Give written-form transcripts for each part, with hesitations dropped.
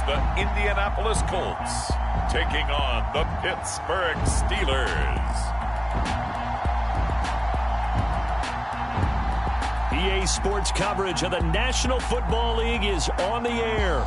the Indianapolis Colts taking on the Pittsburgh Steelers. EA Sports coverage of the National Football League is on the air.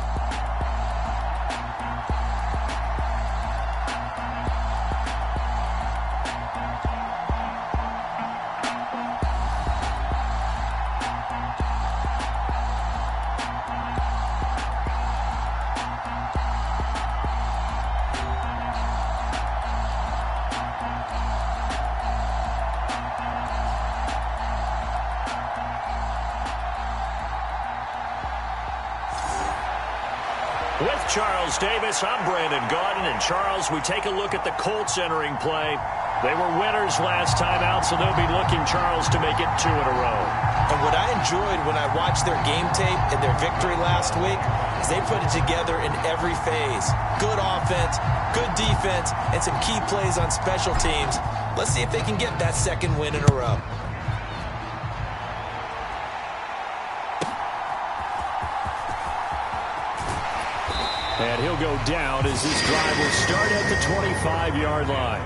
With Charles Davis, I'm Brandon Gaudin. And Charles, we take a look at the Colts entering play. They were winners last time out, so they'll be looking, Charles, to make it 2 in a row. And what I enjoyed when I watched their game tape and their victory last week is they put it together in every phase. Good offense, good defense, and some key plays on special teams. Let's see if they can get that second win in a row. And he'll go down as this drive will start at the 25-yard line.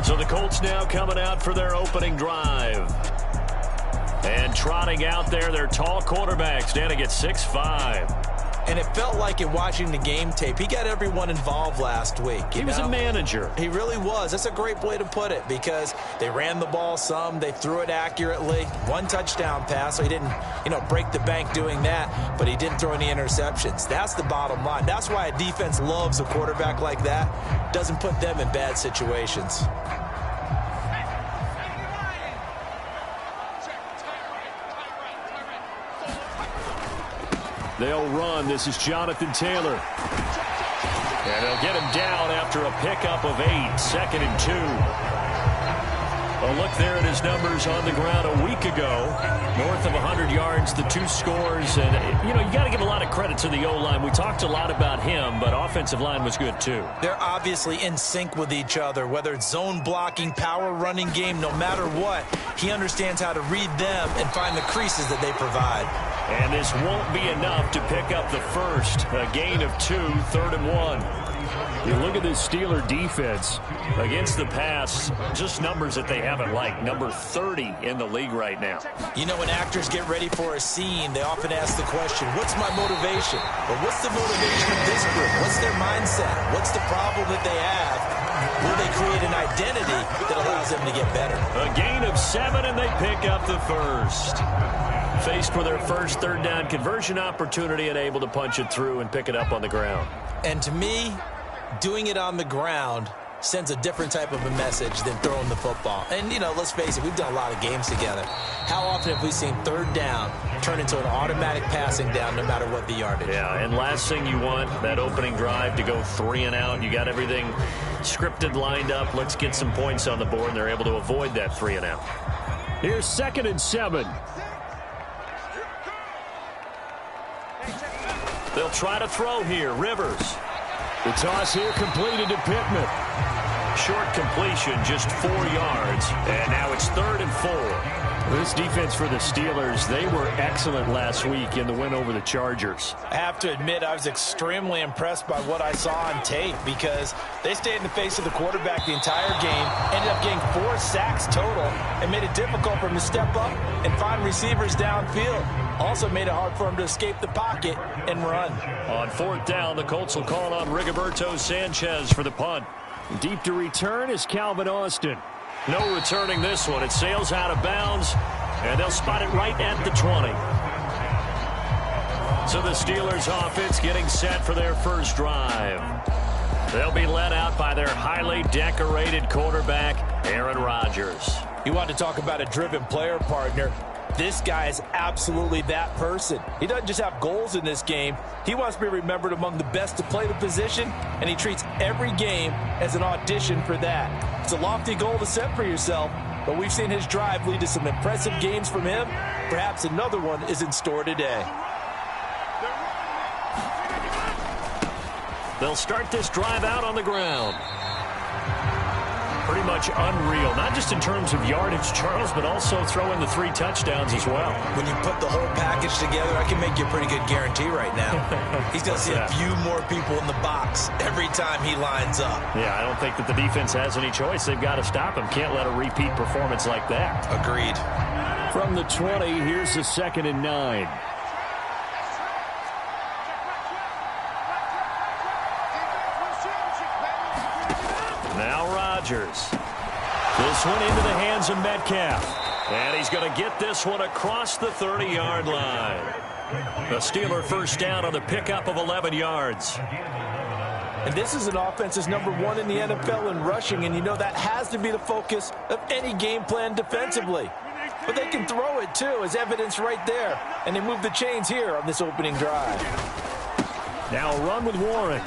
So the Colts now coming out for their opening drive. And trotting out there, their tall quarterback standing at 6'5". And it felt like in watching the game tape, he got everyone involved last week. He was a manager. He really was. That's a great way to put it because they ran the ball some. They threw it accurately. 1 touchdown pass, so he didn't, break the bank doing that, but he didn't throw any interceptions. That's the bottom line. That's why a defense loves a quarterback like that. Doesn't put them in bad situations. They'll run. This is Jonathan Taylor. And they'll get him down after a pickup of 8. 2nd and 2. A look there at his numbers on the ground a week ago. North of 100 yards, the 2 scores. And, you got to give a lot of credit to the O-line. We talked a lot about him, but offensive line was good too. They're obviously in sync with each other, whether it's zone blocking, power running game, no matter what. He understands how to read them and find the creases that they provide. And this won't be enough to pick up the first. A gain of 2, 3rd and 1. You look at this Steeler defense against the pass, just numbers that they haven't liked. Number 30 in the league right now. When actors get ready for a scene, they often ask the question, what's my motivation? Or what's the motivation of this group? What's their mindset? What's the problem that they have? Will they create an identity that allows them to get better? A gain of 7, and they pick up the first. Faced with their first 3rd down conversion opportunity and able to punch it through and pick it up on the ground. And to me, doing it on the ground sends a different type of a message than throwing the football. And, let's face it, we've done a lot of games together. How often have we seen 3rd down turn into an automatic passing down no matter what the yardage? Yeah, and last thing you want, that opening drive to go 3 and out. You got everything scripted, lined up. Let's get some points on the board, and they're able to avoid that 3 and out. Here's 2nd and 7. They'll try to throw here. Rivers. The toss here completed to Pittman. Short completion, just 4 yards. And now it's 3rd and 4. This defense for the Steelers, they were excellent last week in the win over the Chargers. I have to admit, I was extremely impressed by what I saw on tape because they stayed in the face of the quarterback the entire game, ended up getting 4 sacks total, and made it difficult for him to step up and find receivers downfield. Also made it hard for him to escape the pocket and run. On 4th down, the Colts will call on Rigoberto Sanchez for the punt. Deep to return is Calvin Austin. No returning this one. It sails out of bounds, and they'll spot it right at the 20. So the Steelers offense getting set for their first drive. They'll be led out by their highly decorated quarterback, Aaron Rodgers. You want to talk about a driven player, partner. This guy is absolutely that person. He doesn't just have goals in this game. He wants to be remembered among the best to play the position, and he treats every game as an audition for that. It's a lofty goal to set for yourself, but we've seen his drive lead to some impressive games from him. Perhaps another one is in store today. They'll start this drive out on the ground. Pretty much unreal, not just in terms of yardage, Charles, but also throwing the 3 touchdowns as well. When you put the whole package together, I can make you a pretty good guarantee right now. He's going to see a few more people in the box every time he lines up. Yeah, I don't think that the defense has any choice. They've got to stop him. Can't let a repeat performance like that. Agreed. From the 20, here's the 2nd and 9. Now Rodgers. This one into the hands of Metcalf. And he's going to get this one across the 30-yard line. The Steeler first down on the pickup of 11 yards. And this is an offense that's #1 in the NFL in rushing, and you know that has to be the focus of any game plan defensively. But they can throw it, too, as evidence right there. And they move the chains here on this opening drive. Now a run with Warren.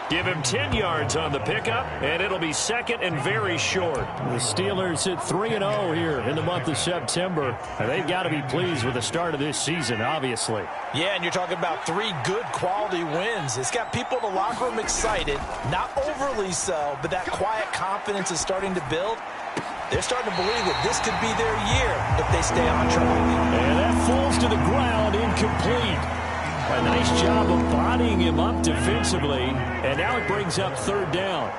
Give him 10 yards on the pickup, and it'll be 2nd and very short. The Steelers hit 3-0 here in the month of September, and they've got to be pleased with the start of this season, obviously. Yeah, and you're talking about 3 good quality wins. It's got people in the locker room excited, not overly so, but that quiet confidence is starting to build. They're starting to believe that this could be their year if they stay on track. And that falls to the ground, incomplete. A nice job of bodying him up defensively, and now it brings up 3rd down.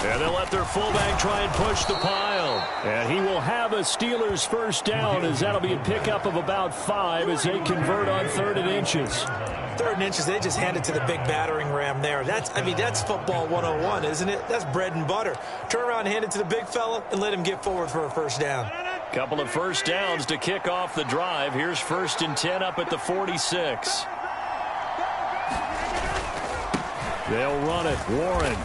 And they'll let their fullback try and push the pile. And he will have a Steelers first down, as that'll be a pickup of about 5 as they convert on 3rd and inches. 3rd and inches, they just hand it to the big battering ram there. That's football 101, isn't it? That's bread and butter. Turn around, hand it to the big fella, and let him get forward for a first down. Couple of first downs to kick off the drive. Here's 1st and 10 up at the 46. They'll run it. Warren.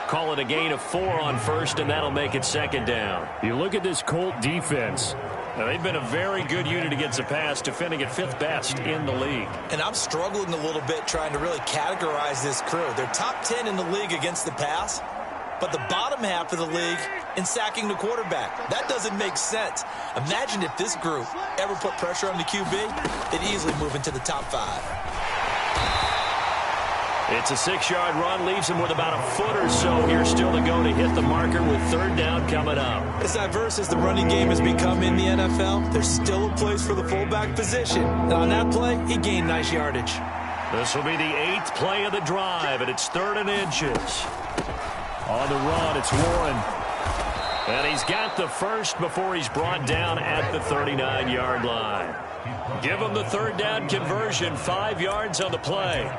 Call it a gain of 4 on 1st, and that'll make it 2nd down. You look at this Colt defense. Now, they've been a very good unit against the pass, defending at 5th best in the league. And I'm struggling a little bit trying to really categorize this crew. They're top 10 in the league against the pass, but the bottom half of the league in sacking the quarterback. That doesn't make sense. Imagine if this group ever put pressure on the QB, they'd easily move into the top 5. It's a 6-yard run, leaves him with about a foot or so here still to go to hit the marker with 3rd down coming up. As diverse as the running game has become in the NFL, there's still a place for the fullback position. And on that play, he gained nice yardage. This will be the 8th play of the drive, and it's 3rd and inches. On the run, it's Warren. And he's got the first before he's brought down at the 39-yard line. Give him the 3rd down conversion, 5 yards on the play.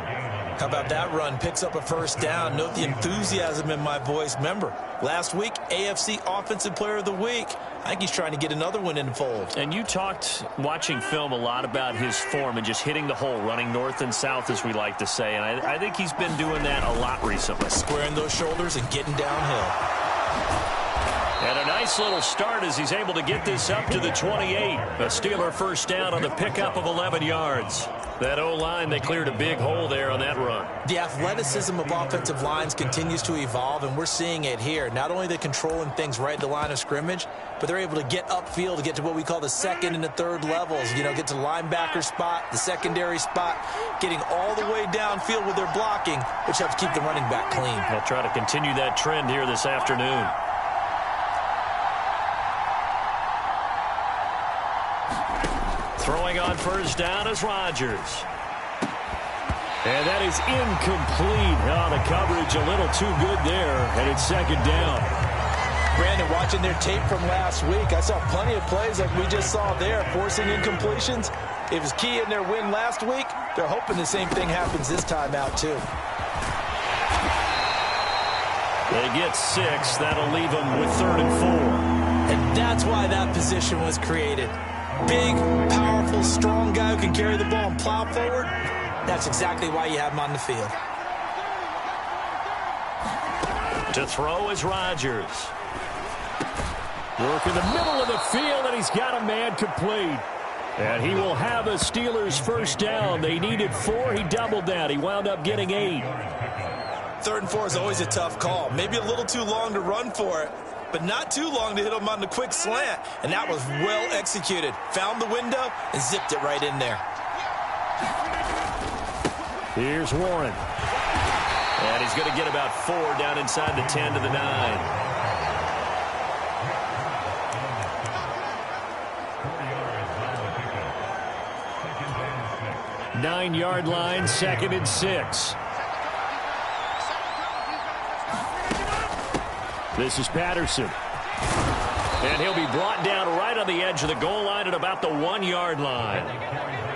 How about that run? Picks up a first down. Note the enthusiasm in my voice. Remember, last week, AFC Offensive Player of the Week. I think he's trying to get another one in the fold. And you talked, watching film, a lot about his form and just hitting the hole, running north and south, as we like to say. And I think he's been doing that a lot recently. Squaring those shoulders and getting downhill. And a nice little start as he's able to get this up to the 28. A Steeler first down on the pickup of 11 yards. That O-line, they cleared a big hole there on that run. The athleticism of offensive lines continues to evolve, and we're seeing it here. Not only are they controlling things right at the line of scrimmage, but they're able to get upfield to get to what we call the 2nd and the 3rd levels. You know, get to the linebacker spot, the secondary spot, getting all the way downfield with their blocking, which helps keep the running back clean. They'll try to continue that trend here this afternoon. Throwing on first down is Rodgers. And that is incomplete. Oh, the coverage a little too good there, and it's 2nd down. Brandon, watching their tape from last week, I saw plenty of plays like we just saw there, forcing incompletions. It was key in their win last week. They're hoping the same thing happens this time out, too. They get 6. That'll leave them with 3rd and 4. And that's why that position was created. Big, powerful, strong guy who can carry the ball and plow forward. That's exactly why you have him on the field. To throw is Rodgers. Work in the middle of the field, and he's got a man complete. And he will have a Steelers first down. They needed 4. He doubled that. He wound up getting 8. 3rd and 4 is always a tough call. Maybe a little too long to run for it, but not too long to hit him on the quick slant. And that was well executed. Found the window and zipped it right in there. Here's Warren. And he's going to get about 4 down inside the 10 to the 9. 9-yard line, 2nd and 6. This is Patterson. And he'll be brought down right on the edge of the goal line at about the 1-yard line.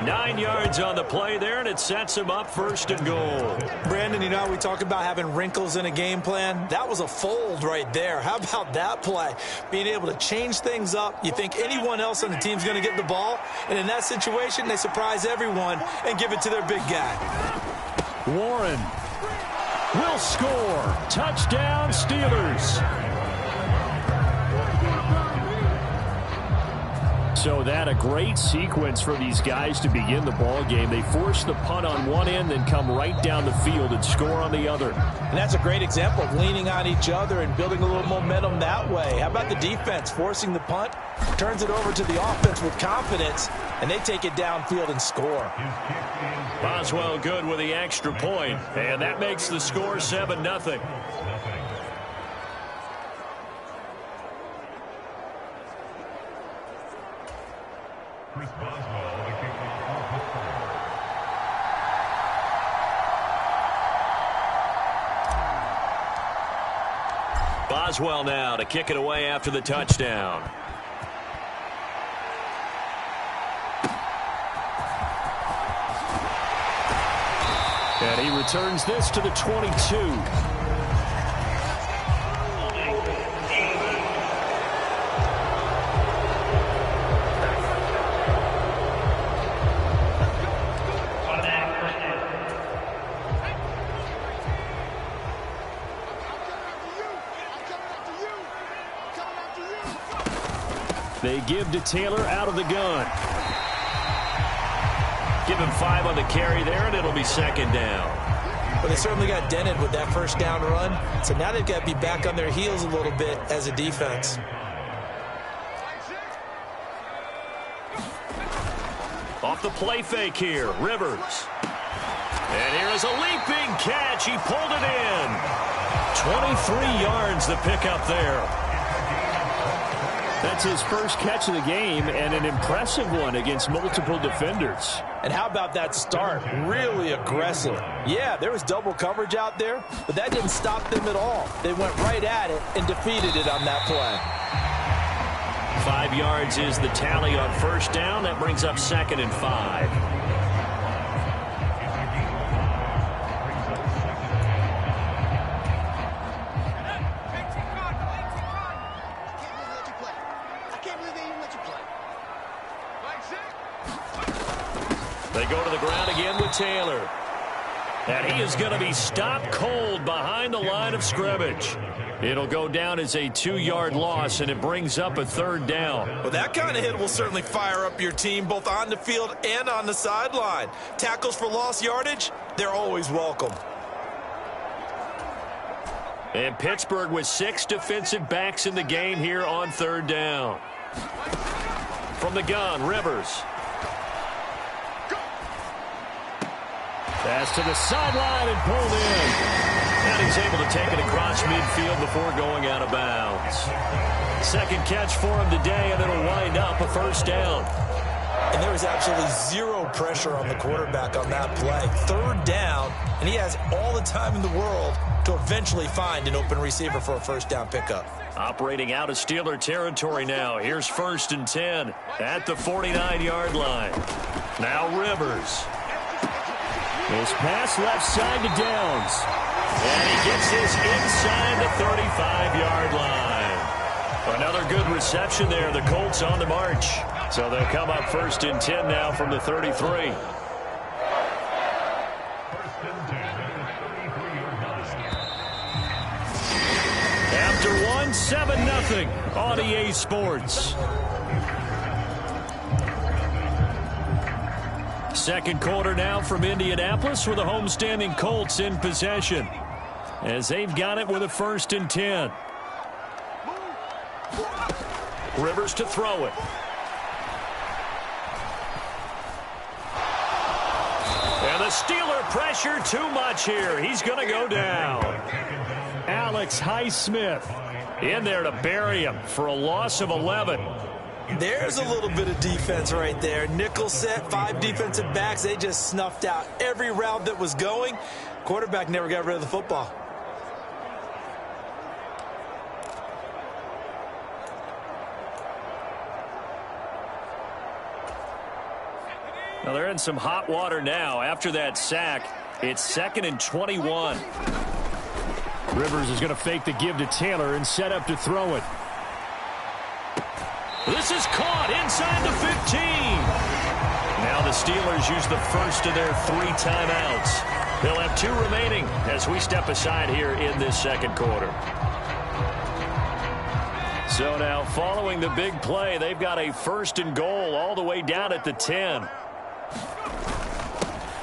9 yards on the play there, and it sets him up 1st and goal. Brandon, you know how we talk about having wrinkles in a game plan? That was a fold right there. How about that play? Being able to change things up. You think anyone else on the team's going to get the ball, and in that situation, they surprise everyone and give it to their big guy. Warren will score. Touchdown, Steelers. So that a great sequence for these guys to begin the ball game. They force the punt on one end, then come right down the field and score on the other. And that's a great example of leaning on each other and building a little momentum that way. How about the defense forcing the punt, turns it over to the offense with confidence, and they take it downfield and score. Boswell good with the extra point, and that makes the score 7-0. Boswell now to kick it away after the touchdown. And he returns this to the 22. They give to Taylor out of the gun. Give him 5 on the carry there, and it'll be 2nd down. Well, they certainly got dented with that 1st down run, so now they've got to be back on their heels a little bit as a defense. Off the play fake here, Rivers. And here is a leaping catch. He pulled it in. 23 yards the pickup there. That's his first catch of the game, and an impressive one against multiple defenders. And how about that start? Really aggressive. Yeah, there was double coverage out there, but that didn't stop them at all. They went right at it and defeated it on that play. 5 yards is the tally on 1st down. That brings up 2nd and 5. They go to the ground again with Taylor. And he is going to be stopped cold behind the line of scrimmage. It'll go down as a 2-yard loss, and it brings up a 3rd down. Well, that kind of hit will certainly fire up your team, both on the field and on the sideline. Tackles for lost yardage, they're always welcome. And Pittsburgh with 6 defensive backs in the game here on 3rd down. From the gun, Rivers. Pass to the sideline and pulled in. And he's able to take it across midfield before going out of bounds. 2nd catch for him today, and it'll wind up a 1st down. And there was absolutely zero pressure on the quarterback on that play. 3rd down, and he has all the time in the world to eventually find an open receiver for a 1st down pickup. Operating out of Steeler territory now. Here's 1st and 10 at the 49-yard line. Now Rivers. His pass left side to Downs. And he gets this inside the 35-yard line. Another good reception there. The Colts on the march. So they'll come up 1st and 10 now from the 33. After one, 7-0 on EA Sports. 2nd quarter now from Indianapolis with the homestanding Colts in possession, as they've got it with a 1st and 10. Rivers to throw it. And the Steeler pressure too much here. He's going to go down. Alex Highsmith in there to bury him for a loss of 11. There's a little bit of defense right there. Nickel set, 5 defensive backs. They just snuffed out every route that was going. Quarterback never got rid of the football. Well, they're in some hot water now. After that sack, it's 2nd and 21. Rivers is going to fake the give to Taylor and set up to throw it. This is caught inside the 15. Now the Steelers use the first of their 3 timeouts. They'll have 2 remaining as we step aside here in this second quarter. So now following the big play, they've got a 1st and goal all the way down at the 10.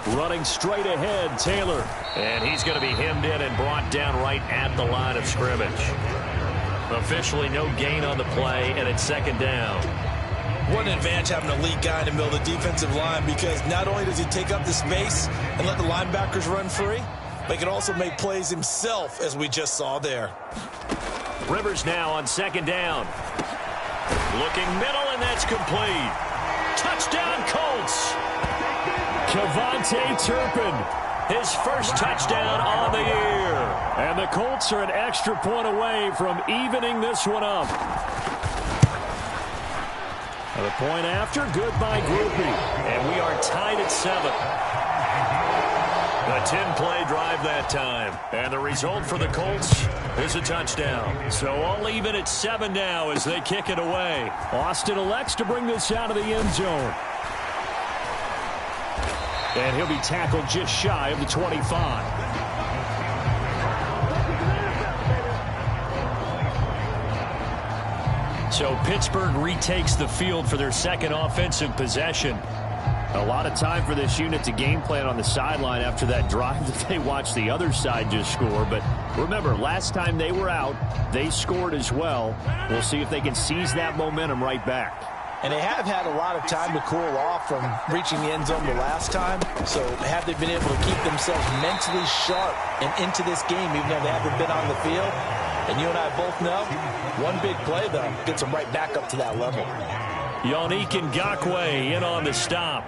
Running straight ahead, Taylor. And he's going to be hemmed in and brought down right at the line of scrimmage. Officially no gain on the play, and it's 2nd down. What an advantage having an elite guy in the middle of the defensive line, because not only does he take up the space and let the linebackers run free, but he can also make plays himself, as we just saw there. Rivers now on 2nd down. Looking middle, and that's complete. Touchdown, Colts. Kevontae Turpin. His first touchdown on the year. And the Colts are an extra point away from evening this one up. The point after, good by Groupie. And we are tied at 7. A 10-play drive that time. And the result for the Colts is a touchdown. So all even at 7 now as they kick it away. Austin elects to bring this out of the end zone. And he'll be tackled just shy of the 25. So Pittsburgh retakes the field for their 2nd offensive possession. A lot of time for this unit to game plan on the sideline after that drive that they watched the other side just score. But remember, last time they were out, they scored as well. We'll see if they can seize that momentum right back. And they have had a lot of time to cool off from reaching the end zone the last time. So have they been able to keep themselves mentally sharp and into this game, even though they haven't been on the field? And you and I both know, one big play, though, gets them right back up to that level. Yannick Ngakoue in on the stop.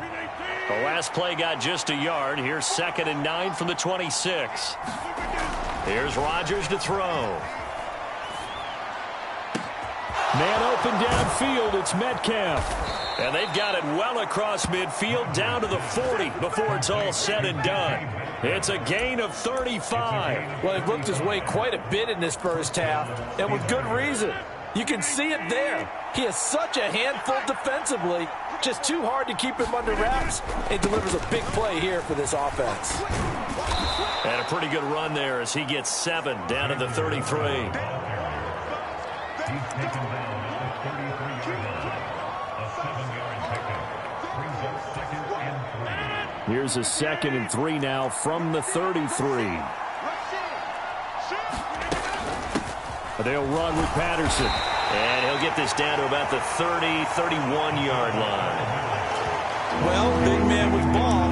The last play got just a yard. Here's 2nd and 9 from the 26. Here's Rodgers to throw. Man open downfield, it's Metcalf. And they've got it well across midfield down to the 40 before it's all said and done. It's a gain of 35. Well, he worked his way quite a bit in this first half, and with good reason. You can see it there. He is such a handful defensively, just too hard to keep him under wraps, and delivers a big play here for this offense. And a pretty good run there as he gets 7 down to the 33. Here's a 2nd and 3 now from the 33. They'll run with Patterson. And he'll get this down to about the 30, 31-yard line. Well, big man with ball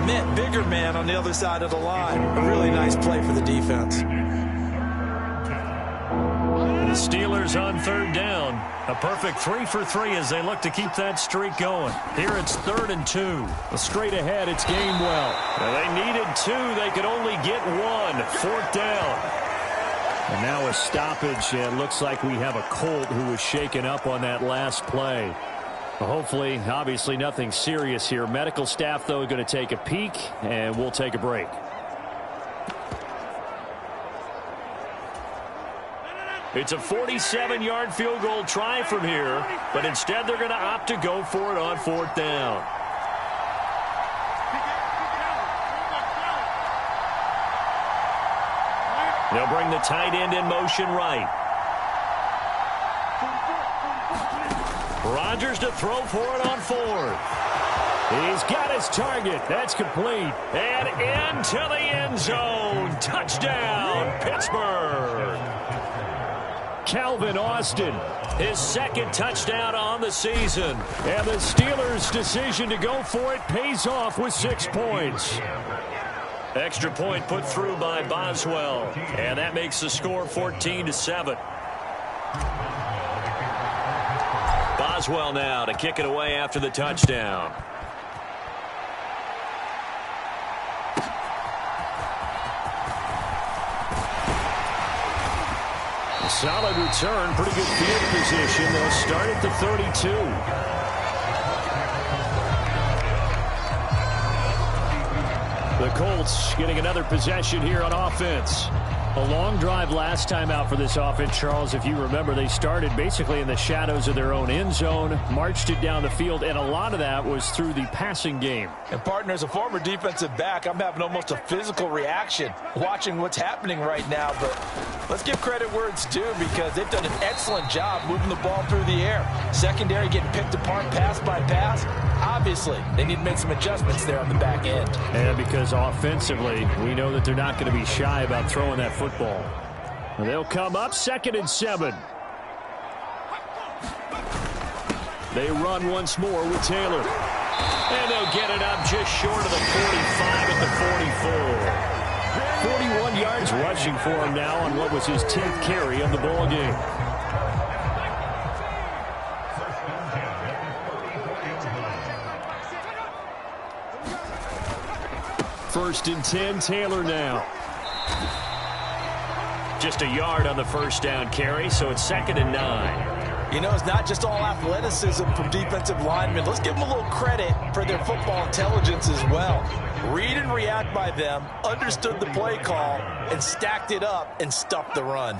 meant bigger man on the other side of the line. A really nice play for the defense. The Steelers on 3rd down. A perfect 3 for 3 as they look to keep that streak going. Here it's 3rd and 2. Straight ahead, it's Gainwell. Now they needed 2. They could only get 1. 4th down. And now a stoppage. It looks like we have a Colt who was shaken up on that last play. Hopefully, obviously nothing serious here. Medical staff, though, going to take a peek, and we'll take a break. It's a 47-yard field goal try from here, but instead they're going to opt to go for it on 4th down. They'll bring the tight end in motion right. Rodgers to throw for it on 4th. He's got his target. That's complete. And into the end zone. Touchdown, Pittsburgh. Calvin Austin. His second touchdown on the season. And the Steelers' decision to go for it pays off with 6 points. Extra point put through by Boswell. And that makes the score 14-7. Boswell now to kick it away after the touchdown. Solid return, pretty good field position. They'll start at the 32. The Colts getting another possession here on offense. A long drive last time out for this offense, Charles. If you remember, they started basically in the shadows of their own end zone, marched it down the field, and a lot of that was through the passing game. And, partner, as a former defensive back, I'm having almost a physical reaction watching what's happening right now. But let's give credit where it's due because they've done an excellent job moving the ball through the air. Secondary getting picked apart pass by pass. Obviously, they need to make some adjustments there on the back end. And because offensively, we know that they're not going to be shy about throwing that football. They'll come up 2nd and 7. They run once more with Taylor. And they'll get it up just short of the 45 at the 44. 41 yards rushing for him now on what was his 10th carry of the ball game. First and 10, Taylor now. Just a yard on the first down carry, so it's 2nd and 9. You know, it's not just all athleticism from defensive linemen. Let's give them a little credit for their football intelligence as well. Read and react by them, understood the play call, and stacked it up and stuffed the run.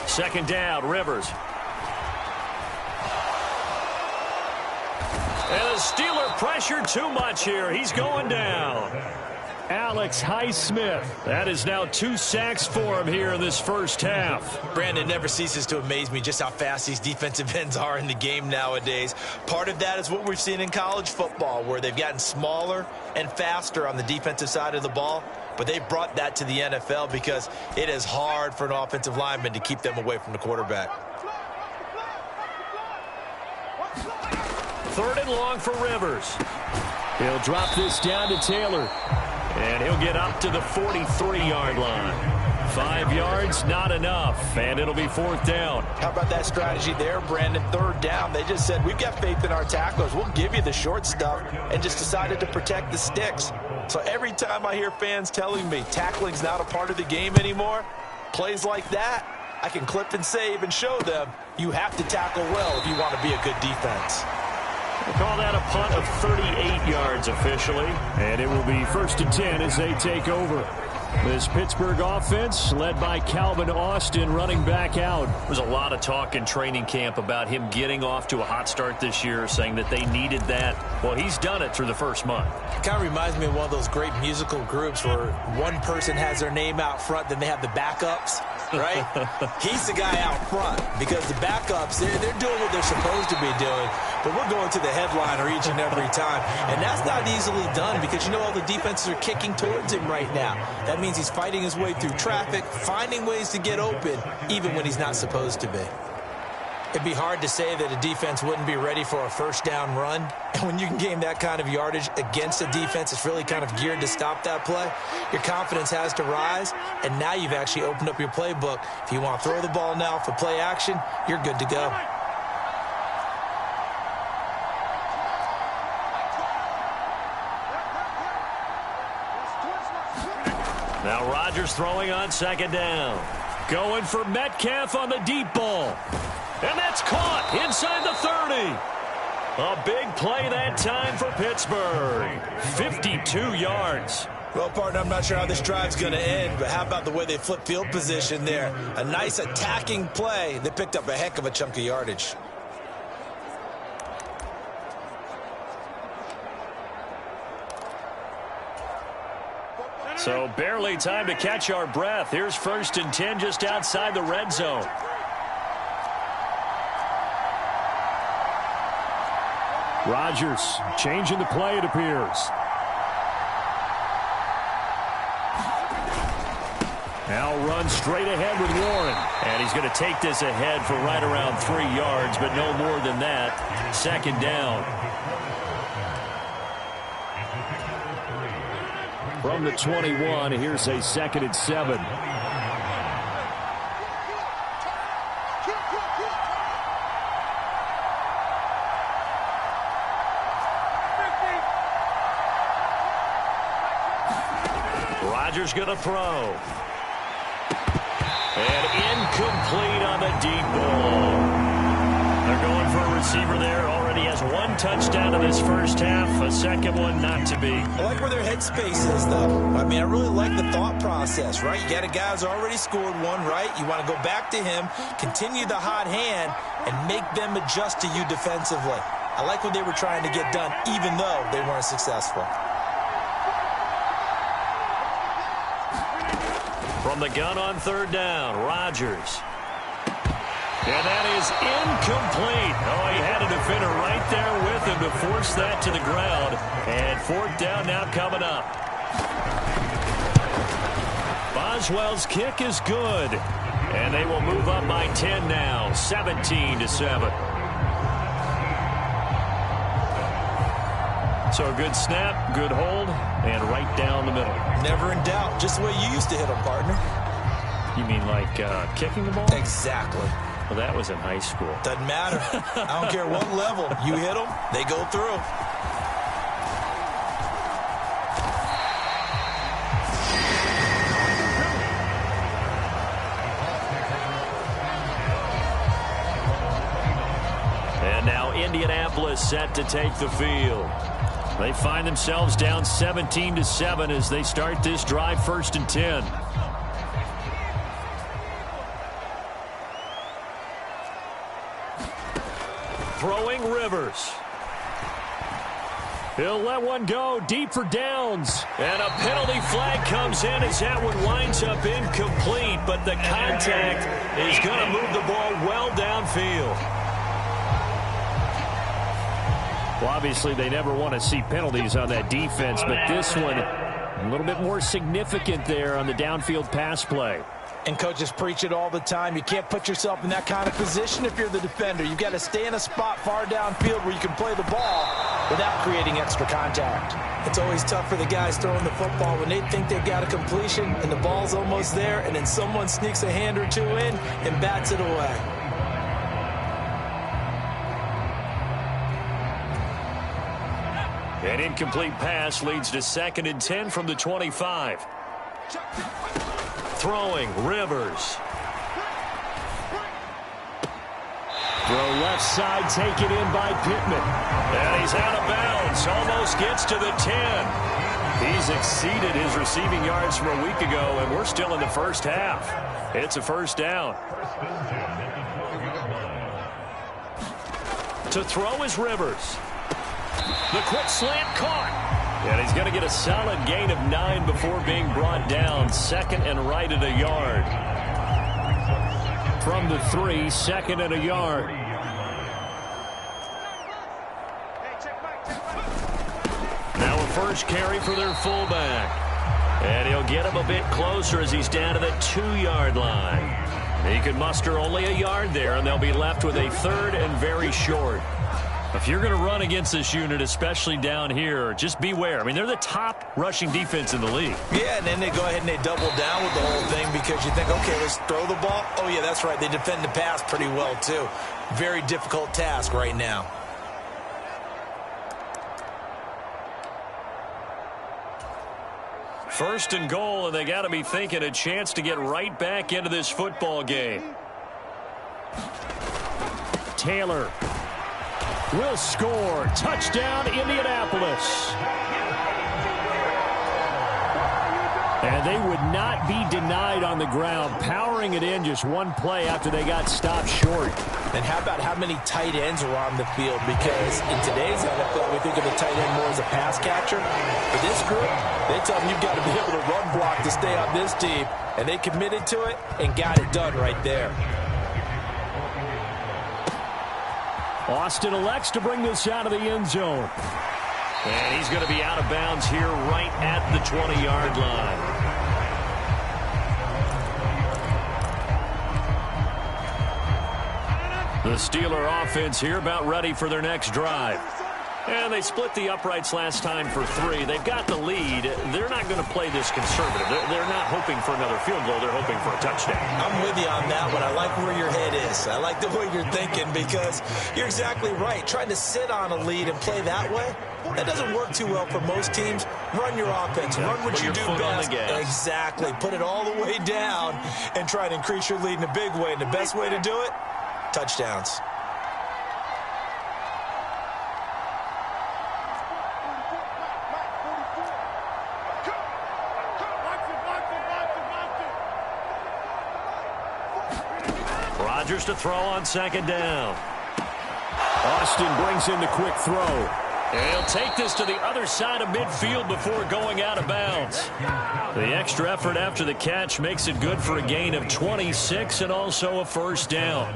2nd down, Rivers. And the Steeler pressure too much here. He's going down. Alex Highsmith. That is now 2 sacks for him here in this first half. Brandon, never ceases to amaze me just how fast these defensive ends are in the game nowadays. Part of that is what we've seen in college football, where they've gotten smaller and faster on the defensive side of the ball. But they've brought that to the NFL because it is hard for an offensive lineman to keep them away from the quarterback. 3rd and long for Rivers. He'll drop this down to Taylor. And he'll get up to the 43-yard line. 5 yards, not enough. And it'll be 4th down. How about that strategy there, Brandon? 3rd down. They just said, we've got faith in our tacklers. We'll give you the short stuff, and just decided to protect the sticks. So every time I hear fans telling me tackling's not a part of the game anymore, plays like that, I can clip and save and show them you have to tackle well if you want to be a good defense. We'll call that a punt of 38 yards officially. And it will be 1st and 10 as they take over. This Pittsburgh offense led by Calvin Austin running back out. There's a lot of talk in training camp about him getting off to a hot start this year, saying that they needed that. Well, he's done it through the first month. It kind of reminds me of one of those great musical groups where one person has their name out front, then they have the backups, right? He's the guy out front because the backups, they're doing what they're supposed to be doing, but we're going to the headliner each and every time. And that's not easily done because, you know, all the defenses are kicking towards him right now. That means he's fighting his way through traffic, finding ways to get open, even when he's not supposed to be. It'd be hard to say that a defense wouldn't be ready for a first down run. And when you can gain that kind of yardage against a defense, it's really kind of geared to stop that play. Your confidence has to rise, and now you've actually opened up your playbook. If you want to throw the ball now for play action, you're good to go. Now Rodgers throwing on 2nd down. Going for Metcalf on the deep ball. And that's caught inside the 30. A big play that time for Pittsburgh. 52 yards. Well, partner, I'm not sure how this drive's going to end, but how about the way they flip field position there? A nice attacking play that picked up a heck of a chunk of yardage. So barely time to catch our breath. Here's 1st and 10 just outside the red zone. Rodgers changing the play, it appears. Now run straight ahead with Warren. And he's going to take this ahead for right around 3 yards, but no more than that. Second down. From the 21, here's a 2nd and 7. Rodgers going to throw. And incomplete on the deep ball. They're going for a receiver there. Already has 1 touchdown in this first half. A second one not to be. I like where their headspace is, though. I mean, I really like the thought process, right? You got a guy who's already scored one, right? You want to go back to him, continue the hot hand, and make them adjust to you defensively. I like what they were trying to get done, even though they weren't successful. From the gun on 3rd down, Rodgers. And that is incomplete. Oh, he had a defender right there with him to force that to the ground. And 4th down now coming up. Boswell's kick is good. And they will move up by 10 now, 17-7. So a good snap, good hold, and right down the middle. Never in doubt. Just the way you used to hit them, partner. You mean like kicking the ball? Exactly. Well, that was in high school. Doesn't matter. I don't care what level. You hit them, they go through. And now Indianapolis set to take the field. They find themselves down 17-7 as they start this drive, 1st and 10. Throwing Rivers. He'll let one go deep for downs. And a penalty flag comes in as that one winds up incomplete. But the contact is going to move the ball well downfield. Well, obviously, they never want to see penalties on that defense, but this one a little bit more significant there on the downfield pass play. And coaches preach it all the time. You can't put yourself in that kind of position if you're the defender. You've got to stay in a spot far downfield where you can play the ball without creating extra contact. It's always tough for the guys throwing the football when they think they've got a completion and the ball's almost there, and then someone sneaks a hand or two in and bats it away. An incomplete pass leads to 2nd and 10 from the 25. Throwing, Rivers. Throw left side, taken in by Pittman. And he's out of bounds, almost gets to the 10. He's exceeded his receiving yards from a week ago, and we're still in the first half. It's a 1st down. To throw is Rivers. The quick slant caught. And he's going to get a solid gain of 9 before being brought down. 2nd and right at a yard. From the 3, 2nd and a yard. Now a first carry for their fullback. And he'll get him a bit closer as he's down to the 2-yard line. He can muster only a yard there, and they'll be left with a 3rd and very short. If you're going to run against this unit, especially down here, just beware. I mean, they're the top rushing defense in the league. Yeah, and then they go ahead and they double down with the whole thing because you think, okay, let's throw the ball. Oh, yeah, that's right. They defend the pass pretty well, too. Very difficult task right now. First and goal, and they got to be thinking a chance to get right back into this football game. Taylor will score. Touchdown, Indianapolis. And they would not be denied on the ground, powering it in just one play after they got stopped short. And how about how many tight ends are on the field? Because in today's NFL, we think of a tight end more as a pass catcher. For this group, they tell them you've got to be able to run block to stay on this team. And they committed to it and got it done right there. Austin elects to bring this out of the end zone. And he's going to be out of bounds here right at the 20-yard line. The Steeler offense here about ready for their next drive. And they split the uprights last time for 3. They've got the lead. They're not going to play this conservative. They're not hoping for another field goal. They're hoping for a touchdown. I'm with you on that one. I like where your head is. I like the way you're thinking because you're exactly right. Trying to sit on a lead and play that way, that doesn't work too well for most teams. Run your offense. Run what you do best. Exactly. Put it all the way down and try to increase your lead in a big way. And the best way to do it, touchdowns. Rodgers to throw on second down. Austin brings in the quick throw. He'll take this to the other side of midfield before going out of bounds. The extra effort after the catch makes it good for a gain of 26 and also a first down.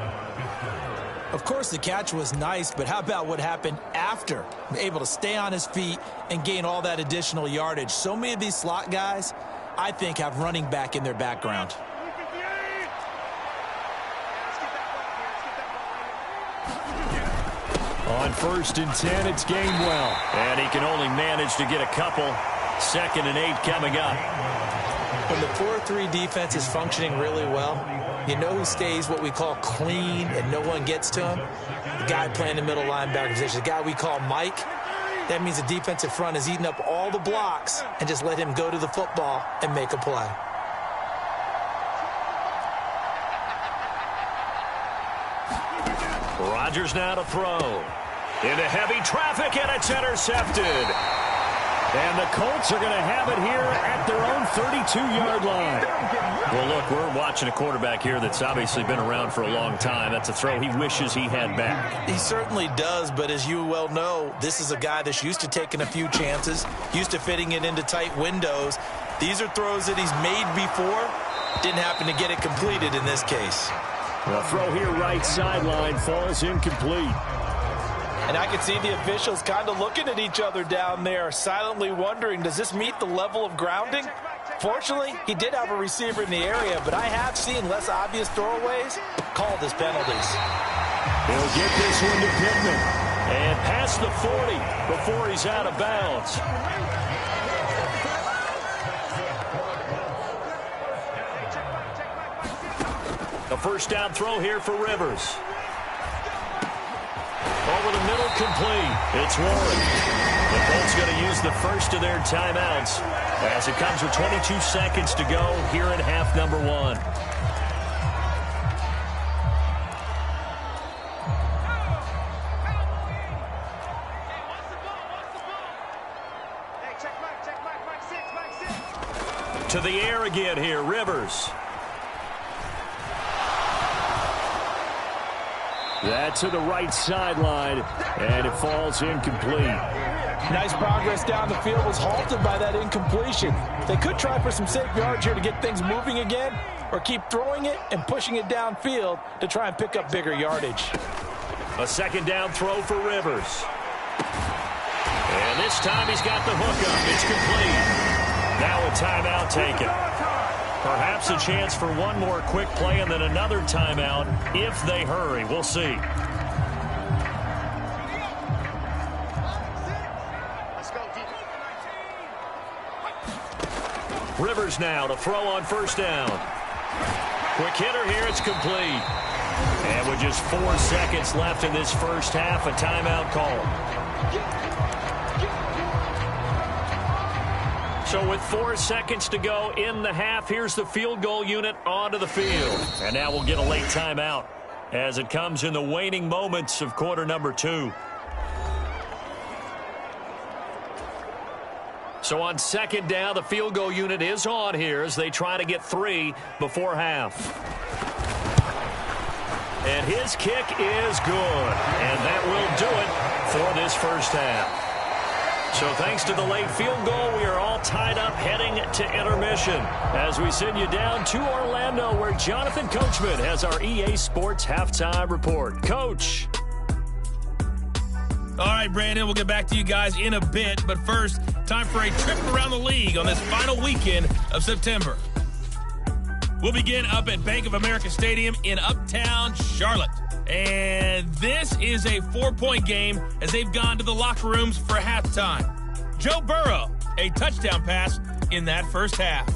Of course, the catch was nice, but how about what happened after? Able to stay on his feet and gain all that additional yardage. So many of these slot guys, I think, have running back in their background. On 1st and 10, it's Gainwell. And he can only manage to get a couple. 2nd and 8 coming up. When the 4-3 defense is functioning really well, you know who stays what we call clean and no one gets to him? The guy playing the middle linebacker position, the guy we call Mike. That means the defensive front is eating up all the blocks and just let him go to the football and make a play. Rodgers now to throw. Into heavy traffic, and it's intercepted. And the Colts are going to have it here at their own 32-yard line. Well, look, we're watching a quarterback here that's obviously been around for a long time. That's a throw he wishes he had back. He certainly does, but as you well know, this is a guy that's used to taking a few chances, used to fitting it into tight windows. These are throws that he's made before. Didn't happen to get it completed in this case. The throw here right sideline falls incomplete. And I can see the officials kind of looking at each other down there, silently wondering, does this meet the level of grounding? Fortunately, he did have a receiver in the area, but I have seen less obvious throwaways called as penalties. He'll get this one to Pittman. And past the 40 before he's out of bounds. A first down throw here for Rivers. Over the middle, complete. It's Warren. The Colts going to use the first of their timeouts as it comes with 22 seconds to go here in half number 1. To the air again here, Rivers. That's to the right sideline, and it falls incomplete. Nice progress down the field was halted by that incompletion. They could try for some safe yards here to get things moving again, or keep throwing it and pushing it downfield to try and pick up bigger yardage. A second down throw for Rivers. And this time he's got the hookup. It's complete. Now a timeout taken. Perhaps a chance for one more quick play and then another timeout if they hurry. We'll see. Rivers now to throw on first down. Quick hitter here. It's complete. And with just 4 seconds left in this first half, a timeout call. So with 4 seconds to go in the half, here's the field goal unit onto the field. And now we'll get a late timeout as it comes in the waning moments of quarter number 2. So on second down, the field goal unit is on here as they try to get 3 before half. And his kick is good. And that will do it for this first half. So thanks to the late field goal, we are all tied up heading to intermission as we send you down to Orlando where Jonathan Coachman has our EA Sports Halftime Report. Coach. All right, Brandon, we'll get back to you guys in a bit. But first, time for a trip around the league on this final weekend of September. We'll begin up at Bank of America Stadium in Uptown Charlotte And this is a 4-point game as they've gone to the locker rooms for halftime. Joe Burrow, a touchdown pass in that first half.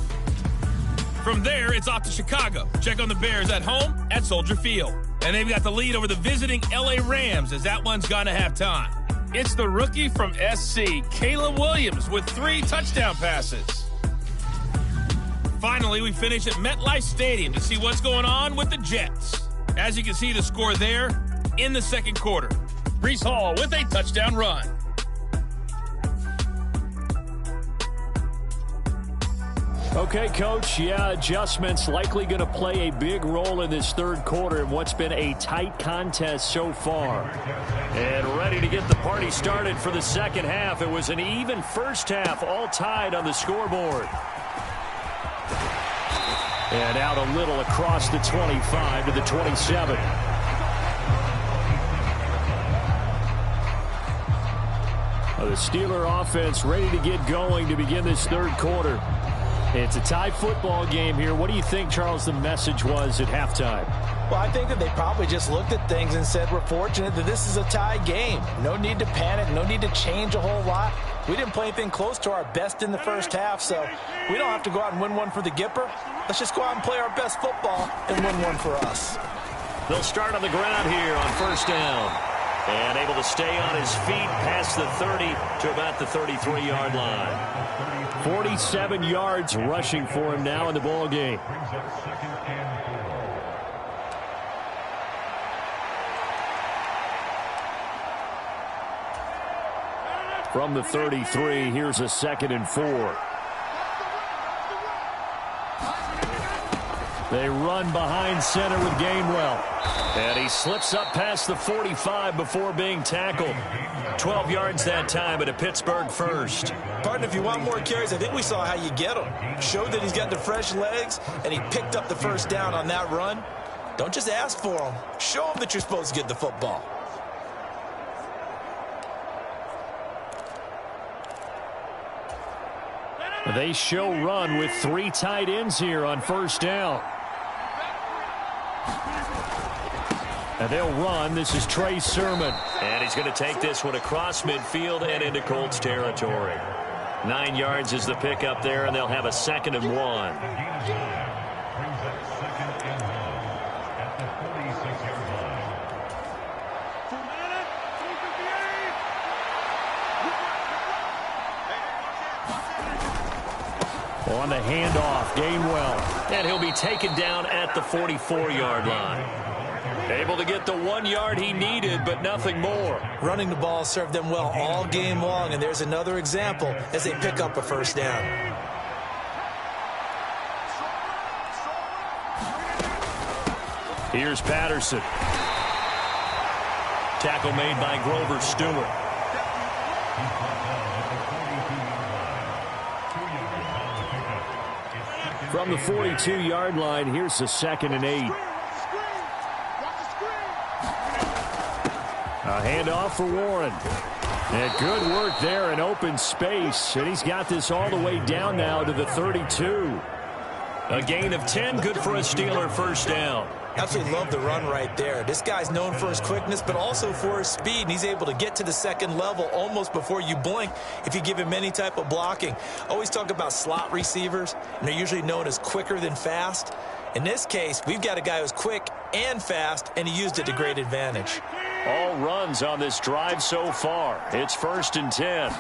From there, it's off to Chicago. Check on the Bears at home at Soldier Field. And they've got the lead over the visiting L.A. Rams as that one's gone to halftime. It's the rookie from SC, Caleb Williams, with 3 touchdown passes. Finally, we finish at MetLife Stadium to see what's going on with the Jets. As you can see, the score there in the second quarter. Breece Hall with a touchdown run. Okay, Coach, adjustments likely going to play a big role in this third quarter in what's been a tight contest so far. And ready to get the party started for the second half. It was an even first half, all tied on the scoreboard. And out a little across the 25 to the 27. The Steeler offense ready to get going to begin this third quarter. It's a tie football game here. What do you think, Charles, the message was at halftime? Well, I think that they probably just looked at things and said, we're fortunate that this is a tie game. No need to panic, no need to change a whole lot. We didn't play anything close to our best in the first half, so we don't have to go out and win one for the Gipper. Let's just go out and play our best football and win one for us. They'll start on the ground here on first down. And able to stay on his feet past the 30 to about the 33-yard line. 47 yards rushing for him now in the ball game. From the 33, here's a 2nd and 4. They run behind center with Gainwell. And he slips up past the 45 before being tackled. 12 yards that time, but a Pittsburgh first. Pardon, if you want more carries, I think we saw how you get him. Showed that he's got the fresh legs, and he picked up the first down on that run. Don't just ask for him. Show him that you're supposed to get the football. They show run with 3 tight ends here on first down. And they'll run. This is Trey Sermon. And he's going to take this one across midfield and into Colts territory. 9 yards is the pickup there, and they'll have a 2nd and 1. On the handoff, Gainwell. And he'll be taken down at the 44-yard line. Able to get the 1 yard he needed, but nothing more. Running the ball served them well all game long, and there's another example as they pick up a first down. Here's Patterson. Tackle made by Grover Stewart. From the 42-yard line, here's the 2nd and 8. A handoff for Warren. And good work there in open space. And he's got this all the way down now to the 32. A gain of 10, good for a Steeler first down. Absolutely love the run right there. This guy's known for his quickness, but also for his speed. And he's able to get to the second level almost before you blink if you give him any type of blocking. Always talk about slot receivers, and they're usually known as quicker than fast. In this case, we've got a guy who's quick and fast, and he used it to great advantage. All runs on this drive so far. It's 1st and 10.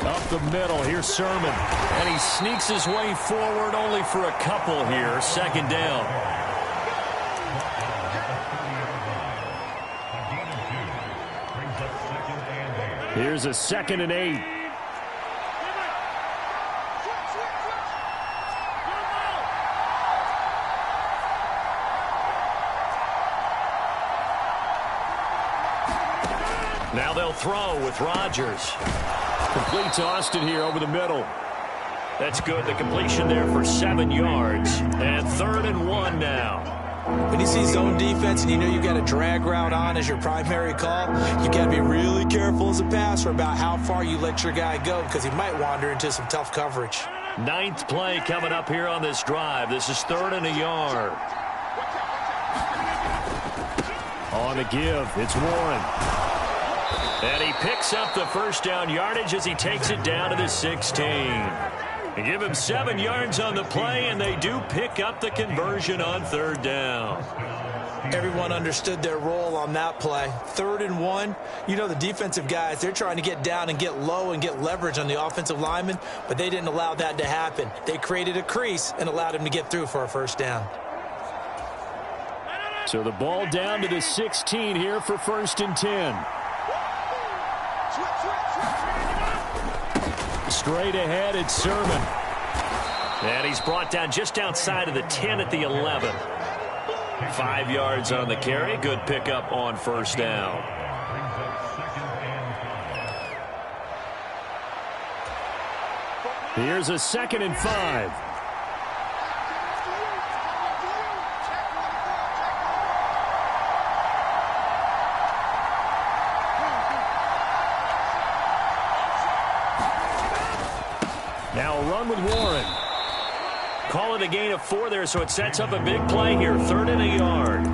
Up the middle, here's Sermon. And he sneaks his way forward only for a couple here. 2nd down. Here's a 2nd and 8. Now they'll throw with Rodgers. Complete to Austin here over the middle. That's good. The completion there for 7 yards. And 3rd and 1 now. When you see zone defense and you know you've got a drag route on as your primary call, you got to be really careful as a passer about how far you let your guy go because he might wander into some tough coverage. 9th play coming up here on this drive. This is 3rd and a yard. on the give. It's Warren. And he picks up the first down yardage as he takes it down to the 16. They give him 7 yards on the play, and they do pick up the conversion on third down. Everyone understood their role on that play. 3rd and 1. You know, the defensive guys, they're trying to get down and get low and get leverage on the offensive lineman, but they didn't allow that to happen. They created a crease and allowed him to get through for a first down. So the ball down to the 16 here for 1st and 10. Straight ahead, it's Sermon. And he's brought down just outside of the 10 at the 11. 5 yards on the carry. Good pickup on first down. Here's a 2nd and 5. Now a run with Warren. Call it a gain of 4 there, so it sets up a big play here. 3rd and a yard.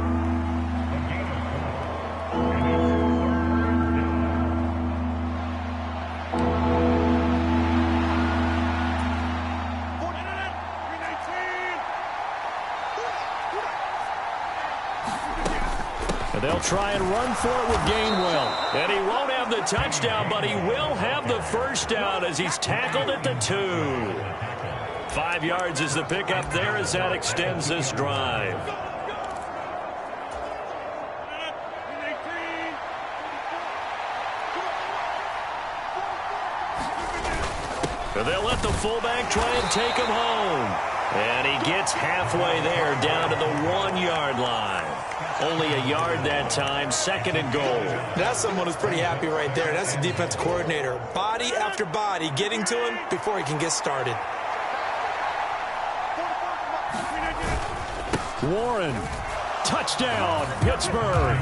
And they'll try and run for it with Gainwell. And he won't have the touchdown, but he will have the first down as he's tackled at the 2. 5 yards is the pickup there as that extends this drive. So they'll let the fullback try and take him home. And he gets halfway there down to the 1-yard line. Only a yard that time, 2nd and goal. That's someone who's pretty happy right there. That's the defense coordinator. Body after body getting to him before he can get started. Warren, touchdown, Pittsburgh.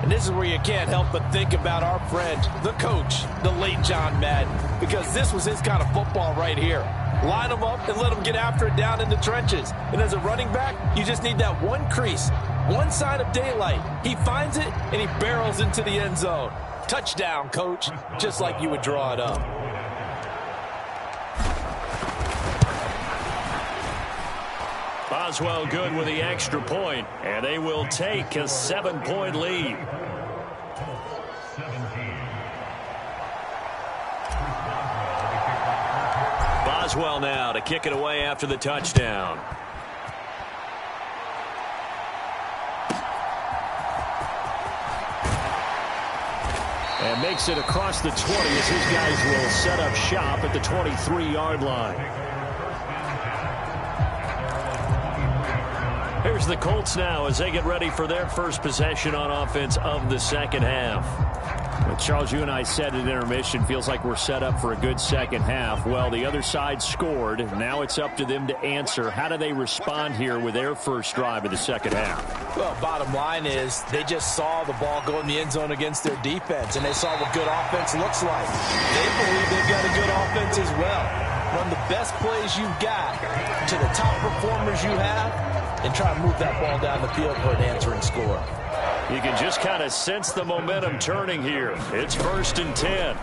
And this is where you can't help but think about our friend, the coach, the late John Madden, because this was his kind of football right here. Line them up and let them get after it down in the trenches. And as a running back, you just need that one crease, one sign of daylight. He finds it, and he barrels into the end zone. Touchdown, coach, just like you would draw it up. Boswell good with the extra point, and they will take a 7-point lead. Boswell now to kick it away after the touchdown. And makes it across the 20 as his guys will set up shop at the 23-yard line. Here's the Colts now as they get ready for their first possession on offense of the second half. Well, Charles, you and I said at intermission, feels like we're set up for a good second half. Well, the other side scored. Now it's up to them to answer. How do they respond here with their first drive of the second half? Well, bottom line is they just saw the ball go in the end zone against their defense, and they saw what good offense looks like. They believe they've got a good offense as well. Run the best plays you've got to the top performers you have, and try to move that ball down the field for an answering score. You can just kind of sense the momentum turning here. It's 1st and 10.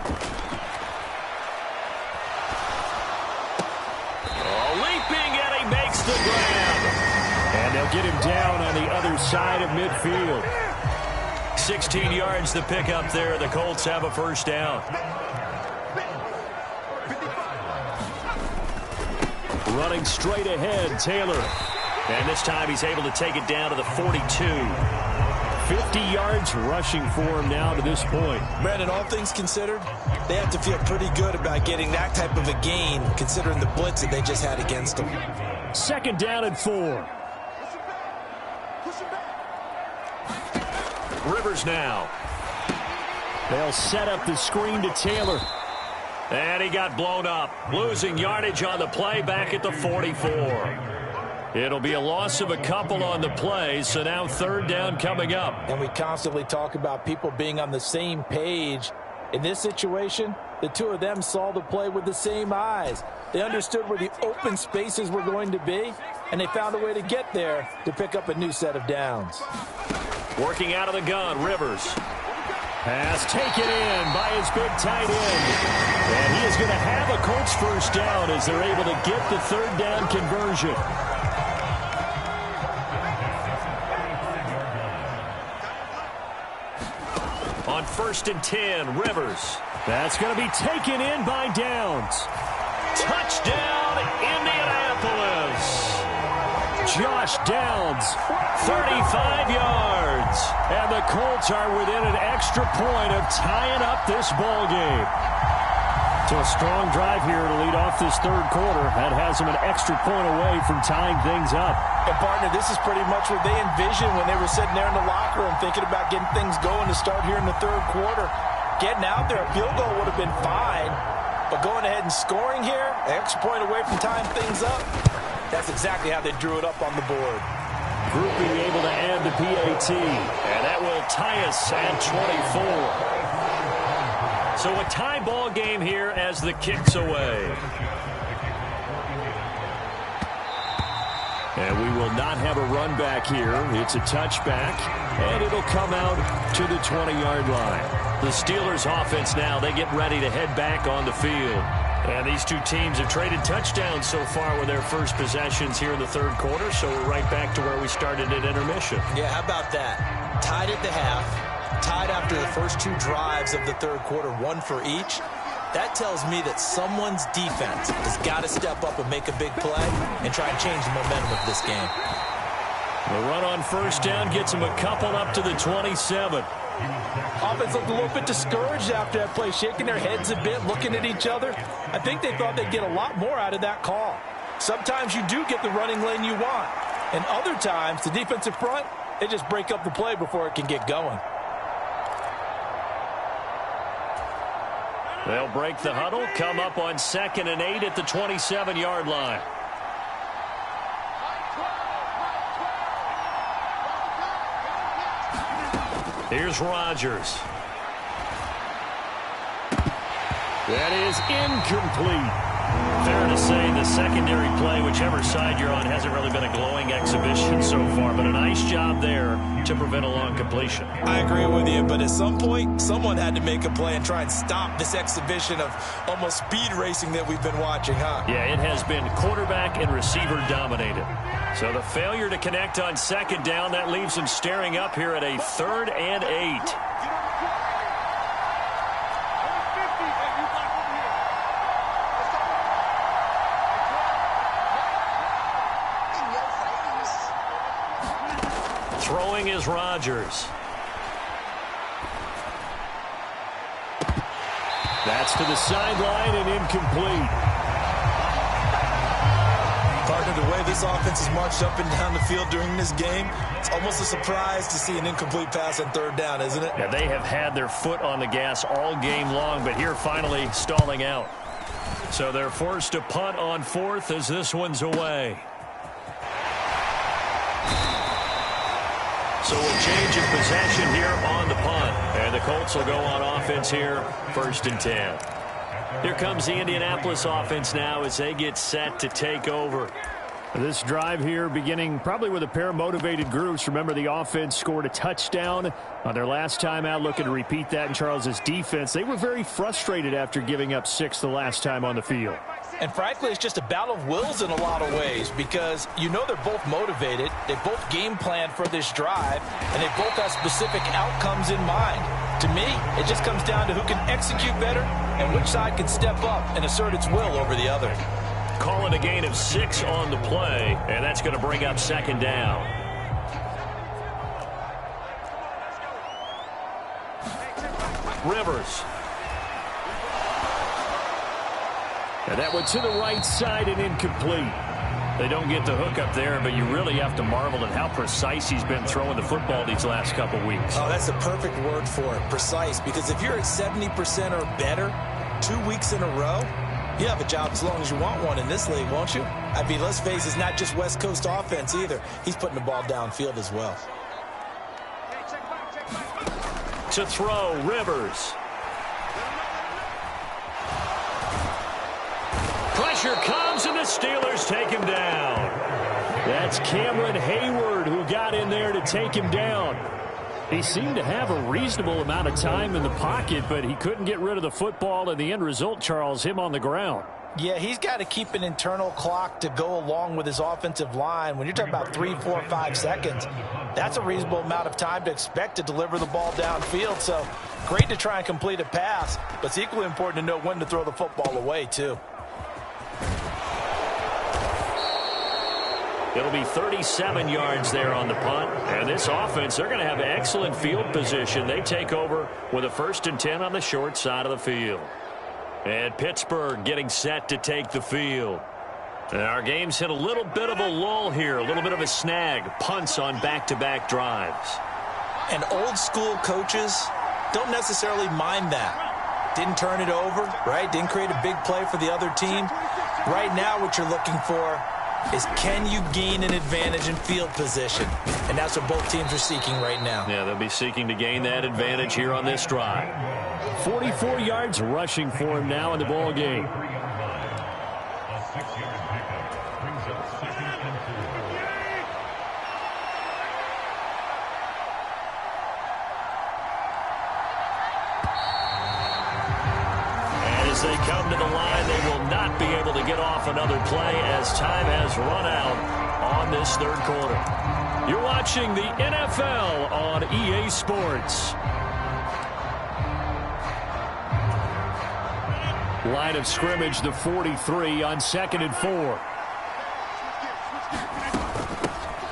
Oh, leaping, and he makes the grab. And they'll get him down on the other side of midfield. 16 yards to pick up there. The Colts have a first down. Running straight ahead, Taylor. And this time he's able to take it down to the 42. 50 yards rushing for him now to this point. Brandon, all things considered, they have to feel pretty good about getting that type of a gain, considering the blitz that they just had against them. 2nd down and 4. Rivers now. They'll set up the screen to Taylor. And he got blown up. Losing yardage on the play back at the 44. It'll be a loss of a couple on the play, so now 3rd down coming up. And we constantly talk about people being on the same page. In this situation, the two of them saw the play with the same eyes. They understood where the open spaces were going to be, and they found a way to get there to pick up a new set of downs. Working out of the gun, Rivers. Pass taken in by his big tight end. And he is going to have a Colts first down as they're able to get the third down conversion. On 1st and 10, Rivers. That's going to be taken in by Downs. Touchdown, Indianapolis. Josh Downs, 35 yards. And the Colts are within an extra point of tying up this ball game. So a strong drive here to lead off this third quarter. That has them an extra point away from tying things up. And, partner, this is pretty much what they envisioned when they were sitting there in the locker room thinking about getting things going to start here in the third quarter. Getting out there, a field goal would have been fine. But going ahead and scoring here, an extra point away from tying things up, that's exactly how they drew it up on the board. Groupie able to add the PAT. And that will tie us at 24. So a tie ball game here as the kick's away. And we will not have a run back here. It's a touchback, and it'll come out to the 20-yard line. The Steelers offense now, they get ready to head back on the field. And these two teams have traded touchdowns so far with their first possessions here in the third quarter, so we're right back to where we started at intermission. Yeah, how about that? Tied at the half. Tied after the first two drives of the third quarter, one for each. That tells me that someone's defense has got to step up and make a big play and try and change the momentum of this game. The run on first down gets them a couple up to the 27. Offense looked a little bit discouraged after that play, shaking their heads a bit, looking at each other. I think they thought they'd get a lot more out of that call. Sometimes you do get the running lane you want, and other times the defensive front, they just break up the play before it can get going. They'll break the huddle, come up on 2nd and 8 at the 27-yard line. Here's Rodgers. That is incomplete. Fair to say the secondary play, whichever side you're on, hasn't really been a glowing exhibition so far, but a nice job there to prevent a long completion. I agree with you, but at some point, someone had to make a play and try and stop this exhibition of almost speed racing that we've been watching, huh? Yeah, it has been quarterback and receiver dominated. So the failure to connect on 2nd down, that leaves them staring up here at a 3rd and 8. Throwing is Rodgers. That's to the sideline and incomplete. Partner, the way this offense has marched up and down the field during this game, it's almost a surprise to see an incomplete pass on 3rd down, isn't it? Yeah, they have had their foot on the gas all game long, but here finally stalling out. So they're forced to punt on 4th as this one's away. So a change of possession here on the punt. And the Colts will go on offense here, 1st and 10. Here comes the Indianapolis offense now as they get set to take over. This drive here beginning probably with a pair of motivated groups. Remember, the offense scored a touchdown on their last time out, looking to repeat that in Charles's defense. They were very frustrated after giving up 6 the last time on the field. And frankly, it's just a battle of wills in a lot of ways because you know they're both motivated. They both game planned for this drive, and they both have specific outcomes in mind. To me, it just comes down to who can execute better and which side can step up and assert its will over the other. Calling a gain of 6 on the play, and that's going to bring up 2nd down. Rivers. And that went to the right side and incomplete. They don't get the hook up there, but you really have to marvel at how precise he's been throwing the football these last couple weeks. Oh, that's a perfect word for it, precise, because if you're at 70% or better 2 weeks in a row, you have a job as long as you want one in this league, won't you? I mean, let's face it, it's not just West Coast offense either. He's putting the ball downfield as well. To throw, Rivers. Pressure comes, and the Steelers take him down. That's Cameron Hayward who got in there to take him down. He seemed to have a reasonable amount of time in the pocket, but he couldn't get rid of the football, and the end result, Charles, him on the ground. Yeah, he's got to keep an internal clock to go along with his offensive line. When you're talking about 3, 4, 5 seconds, that's a reasonable amount of time to expect to deliver the ball downfield. So great to try and complete a pass, but it's equally important to know when to throw the football away, too. It'll be 37 yards there on the punt. And this offense, they're going to have excellent field position. They take over with a 1st and 10 on the short side of the field. And Pittsburgh getting set to take the field. And our game's hit a little bit of a lull here, a little bit of a snag. Punts on back-to-back drives. And old-school coaches don't necessarily mind that. Didn't turn it over, right? Didn't create a big play for the other team. Right now what you're looking for is, can you gain an advantage in field position? And that's what both teams are seeking right now. Yeah, they'll be seeking to gain that advantage here on this drive. 44 yards rushing for him now in the ball game. As they come to the line, they will not be able to get off another play as time has run out on this 3rd quarter. You're watching the NFL on EA Sports. Line of scrimmage, the 43 on 2nd and 4.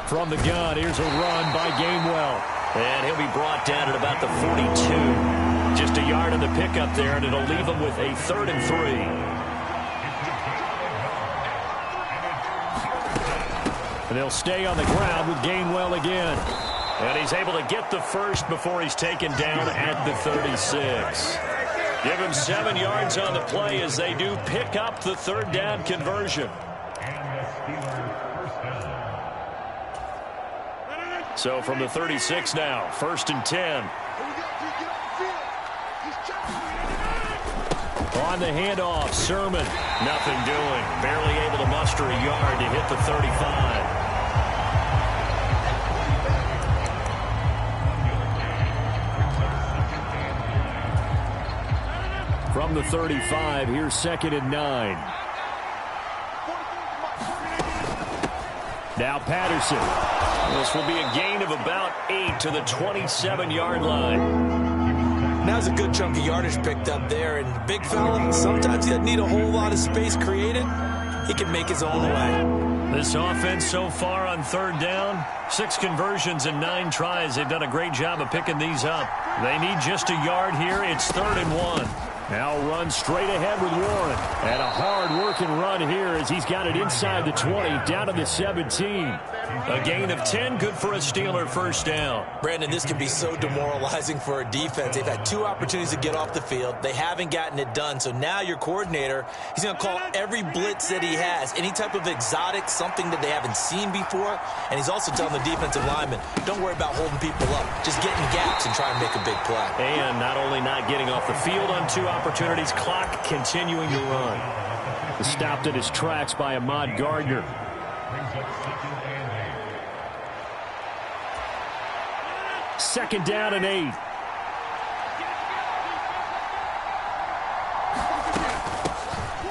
From the gun, here's a run by Gainwell. And he'll be brought down at about the 42. Just a yard in the pickup there, and it'll leave him with a 3rd and 3. And they'll stay on the ground with Gainwell again. And he's able to get the first before he's taken down at the 36. Give him 7 yards on the play as they do pick up the 3rd down conversion. So from the 36 now, 1st and 10. On the handoff, Sermon, nothing doing. Barely able to muster a yard to hit the 35. From the 35, here's 2nd and 9. Now Patterson. This will be a gain of about 8 to the 27-yard line. Now's a good chunk of yardage picked up there, and big fella, sometimes he doesn't need a whole lot of space created. He can make his own way. This offense so far on 3rd down, 6 conversions and 9 tries. They've done a great job of picking these up. They need just a yard here. It's 3rd and 1. Now run straight ahead with Warren. And a hard-working run here as he's got it inside the 20, down to the 17. A gain of 10, good for a Steeler 1st down. Brandon, this can be so demoralizing for a defense. They've had 2 opportunities to get off the field. They haven't gotten it done. So now your coordinator, he's going to call every blitz that he has, any type of exotic, something that they haven't seen before. And he's also telling the defensive lineman, don't worry about holding people up. Just get in gaps and try and make a big play. And not only not getting off the field on 2 opportunities, clock continuing to run. Stopped at his tracks by Ahmad Gardner. Second down and 8.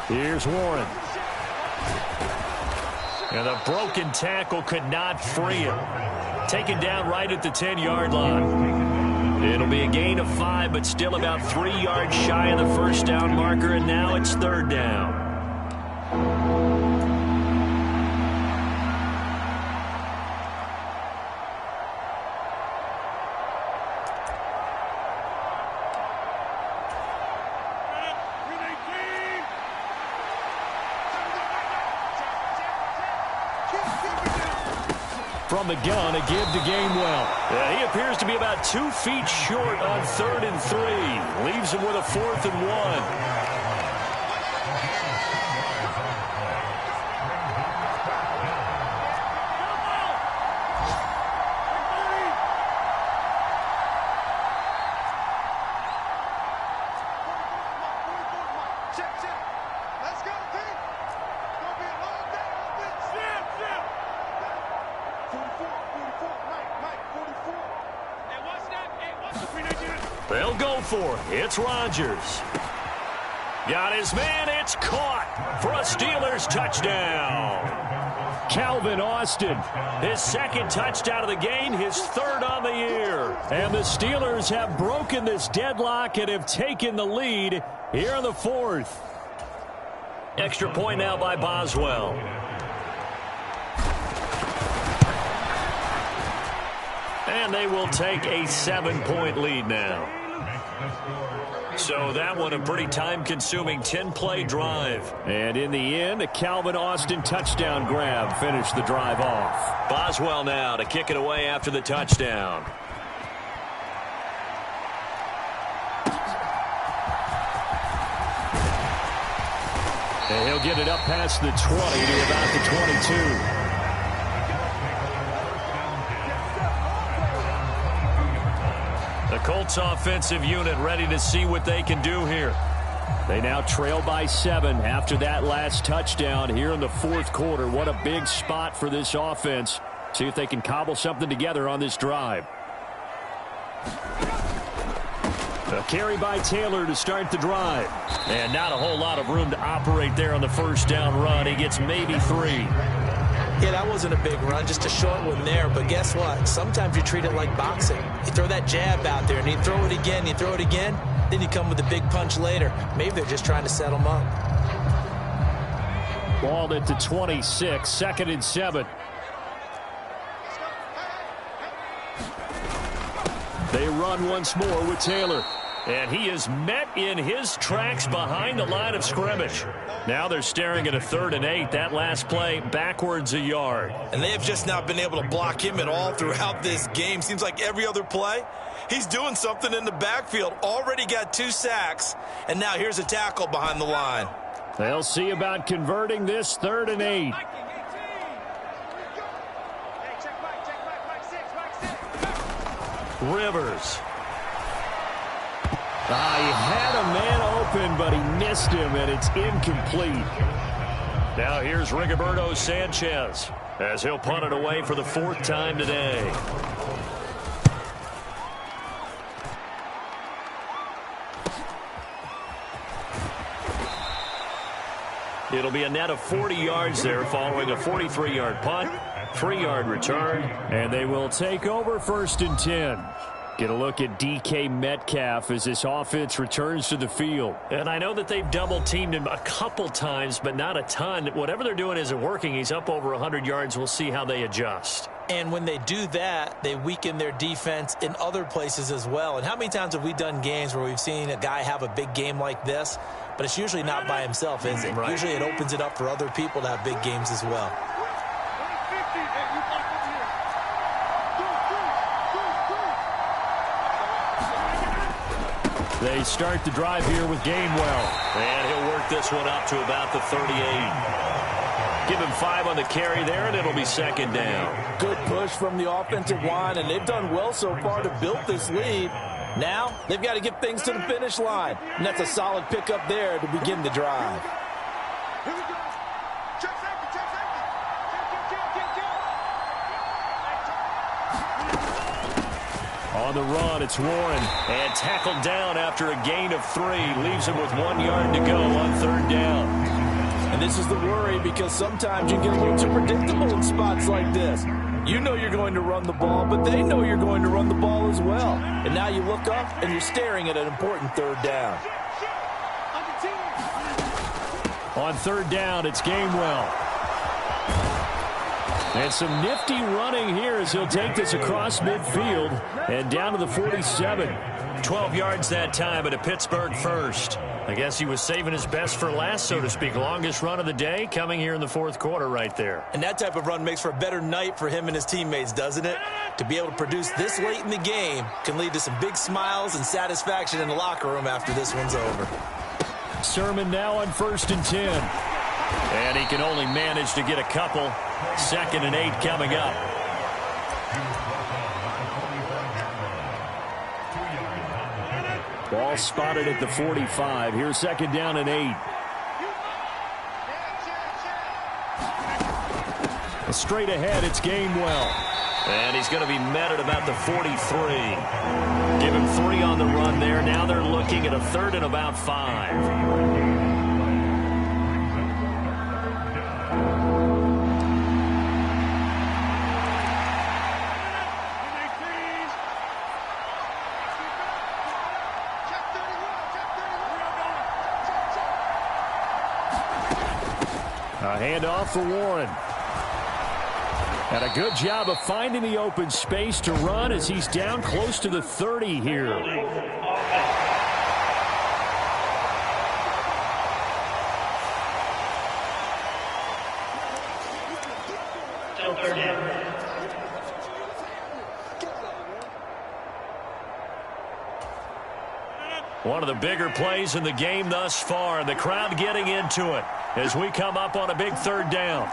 Here's Warren. And the broken tackle could not free him. Taken down right at the 10-yard line. It'll be a gain of 5, but still about 3 yards shy of the 1st down marker, and now it's 3rd down. From the gun, a give to Gainwell. He appears to be about 2 feet short on 3rd and 3. Leaves him with a 4th and 1. They'll go for it. It's Rodgers. Got his man. It's caught for a Steelers touchdown. Calvin Austin, his second touchdown of the game, his third on the year. And the Steelers have broken this deadlock and have taken the lead here in the fourth. Extra point now by Boswell. And they will take a 7-point lead now. So that one a pretty time-consuming 10-play drive. And in the end, a Calvin Austin touchdown grab finished the drive off. Boswell now to kick it away after the touchdown. And he'll get it up past the 20 to about the 22. The Colts offensive unit ready to see what they can do here. They now trail by 7 after that last touchdown here in the fourth quarter. What a big spot for this offense. See if they can cobble something together on this drive. A carry by Taylor to start the drive. And not a whole lot of room to operate there on the first down run. He gets maybe 3. Yeah, that wasn't a big run, just a short one there. But guess what? Sometimes you treat it like boxing. You throw that jab out there, and you throw it again, then you come with a big punch later. Maybe they're just trying to set them up. Ball at the 26, 2nd and 7. They run once more with Taylor. And he is met in his tracks behind the line of scrimmage. Now they're staring at a 3rd and 8. That last play backwards a yard. And they have just not been able to block him at all throughout this game. Seems like every other play, he's doing something in the backfield. Already got 2 sacks. And now here's a tackle behind the line. They'll see about converting this 3rd and 8. Rivers. He had a man open, but he missed him, and it's incomplete. Now here's Rigoberto Sanchez as he'll punt it away for the 4th time today. It'll be a net of 40 yards there following a 43-yard punt, 3-yard return, and they will take over 1st and 10. Get a look at DK Metcalf as this offense returns to the field. And I know that they've double-teamed him a couple times, but not a ton. Whatever they're doing isn't working. He's up over 100 yards. We'll see how they adjust. And when they do that, they weaken their defense in other places as well. And how many times have we done games where we've seen a guy have a big game like this, but it's usually not by himself, is it? Right. Usually it opens it up for other people to have big games as well. They start the drive here with Gainwell. And he'll work this one up to about the 38. Give him 5 on the carry there, and it'll be 2nd down. Good push from the offensive line, and they've done well so far to build this lead. Now, they've got to get things to the finish line. And that's a solid pickup there to begin the drive. On the run, it's Warren. And tackled down after a gain of 3. Leaves him with 1 yard to go on 3rd down. And this is the worry because sometimes you get a little too predictable in spots like this. You know you're going to run the ball, but they know you're going to run the ball as well. And now you look up and you're staring at an important 3rd down. On 3rd down, it's Gainwell. And some nifty running here as he'll take this across midfield and down to the 47. 12 yards that time, at a Pittsburgh first. I guess he was saving his best for last, so to speak. Longest run of the day coming here in the 4th quarter right there. And that type of run makes for a better night for him and his teammates, doesn't it? To be able to produce this late in the game can lead to some big smiles and satisfaction in the locker room after this one's over. Sermon now on 1st and 10. And he can only manage to get a couple. 2nd and 8 coming up. Ball spotted at the 45. Here's 2nd down and 8. Straight ahead, it's Gainwell. And he's going to be met at about the 43. Give him 3 on the run there. Now they're looking at a 3rd and about 5. A handoff for Warren. And a good job of finding the open space to run as he's down close to the 30 here. One of the bigger plays in the game thus far, and the crowd getting into it as we come up on a big 3rd down.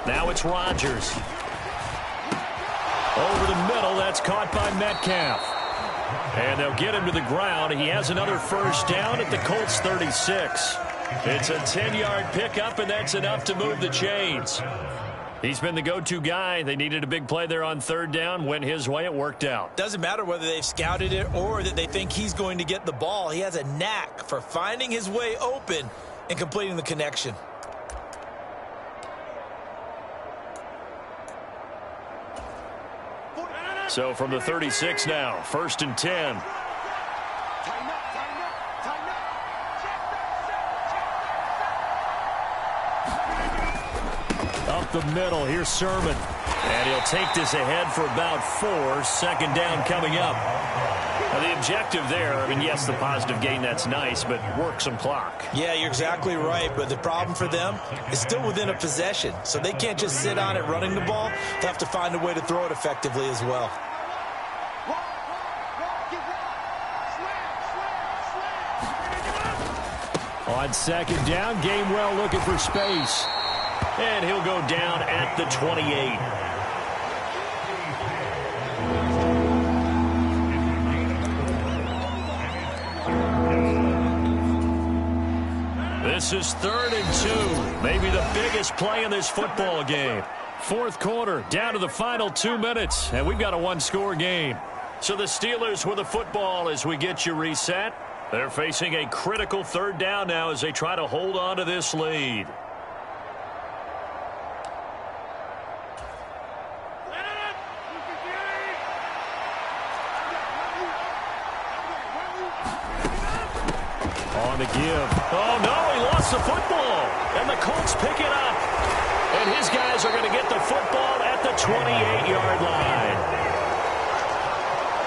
Now it's Rodgers. Over the middle, that's caught by Metcalf. And they'll get him to the ground. He has another 1st down at the Colts 36. It's a 10-yard pickup, and that's enough to move the chains. He's been the go-to guy. They needed a big play there on 3rd down. Went his way. It worked out. Doesn't matter whether they've scouted it or that they think he's going to get the ball. He has a knack for finding his way open and completing the connection. So from the 36 now, 1st and 10. Up the middle, here's Sermon. And he'll take this ahead for about 4. 2nd down coming up. Now the objective there, I mean, yes, the positive gain, that's nice, but work some clock. Yeah, you're exactly right, but the problem for them is still within a possession, so they can't just sit on it running the ball. They'll have to find a way to throw it effectively as well. On 2nd down, Gainwell looking for space. And he'll go down at the 28. This is 3rd and 2. Maybe the biggest play in this football game. 4th quarter, down to the final 2 minutes, and we've got a 1-score game. So the Steelers with the football as we get you reset. They're facing a critical 3rd down now as they try to hold on to this lead. On the give. Oh, no, he lost the football. And the Colts pick it up. And his guys are going to get the football at the 28-yard line.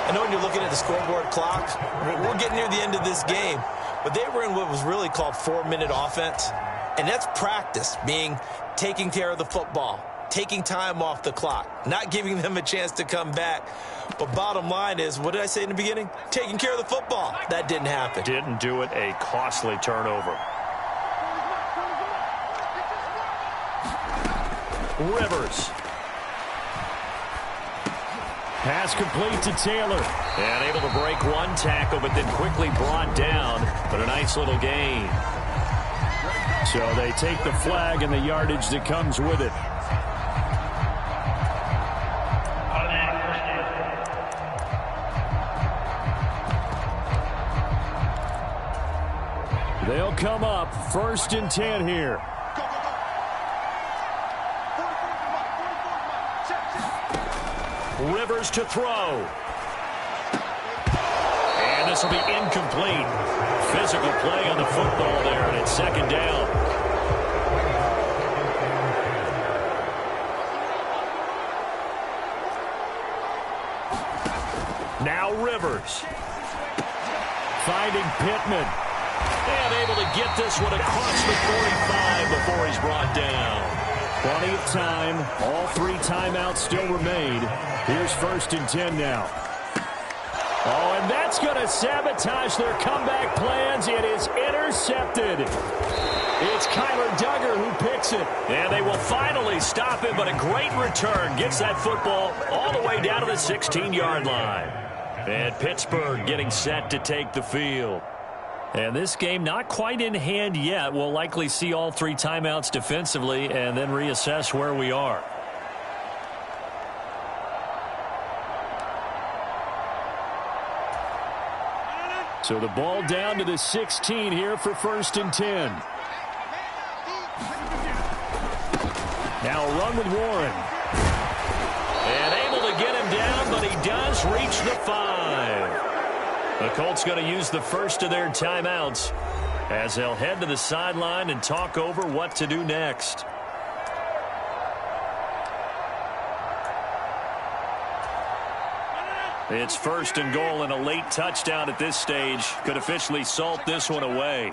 I know when you're looking at the scoreboard clock, we're getting near the end of this game, but they were in what was really called 4-minute offense, and that's practice, meaning taking care of the football, taking time off the clock, not giving them a chance to come back. But bottom line is, what did I say in the beginning? Taking care of the football. That didn't happen. Didn't do it. A costly turnover. Rivers. Pass complete to Taylor. And able to break one tackle, but then quickly brought down. But a nice little gain. So they take the flag and the yardage that comes with it. They'll come up 1st and 10 here. Rivers to throw. And this will be incomplete. Physical play on the football there, and it's 2nd down. Now Rivers. Finding Pittman. And able to get this one across the 45 before he's brought down. Plenty of time. All 3 timeouts still remain. Here's 1st and 10 now. Oh, and that's going to sabotage their comeback plans. It is intercepted. It's Kyler Duggar who picks it. And they will finally stop him, but a great return gets that football all the way down to the 16-yard line. And Pittsburgh getting set to take the field. And this game not quite in hand yet. We'll likely see all 3 timeouts defensively and then reassess where we are. So the ball down to the 16 here for 1st and 10. Now a run with Warren. And able to get him down, but he does reach the 5. The Colts going to use the first of their timeouts as they'll head to the sideline and talk over what to do next. It's 1st and goal, and a late touchdown at this stage could officially salt this one away.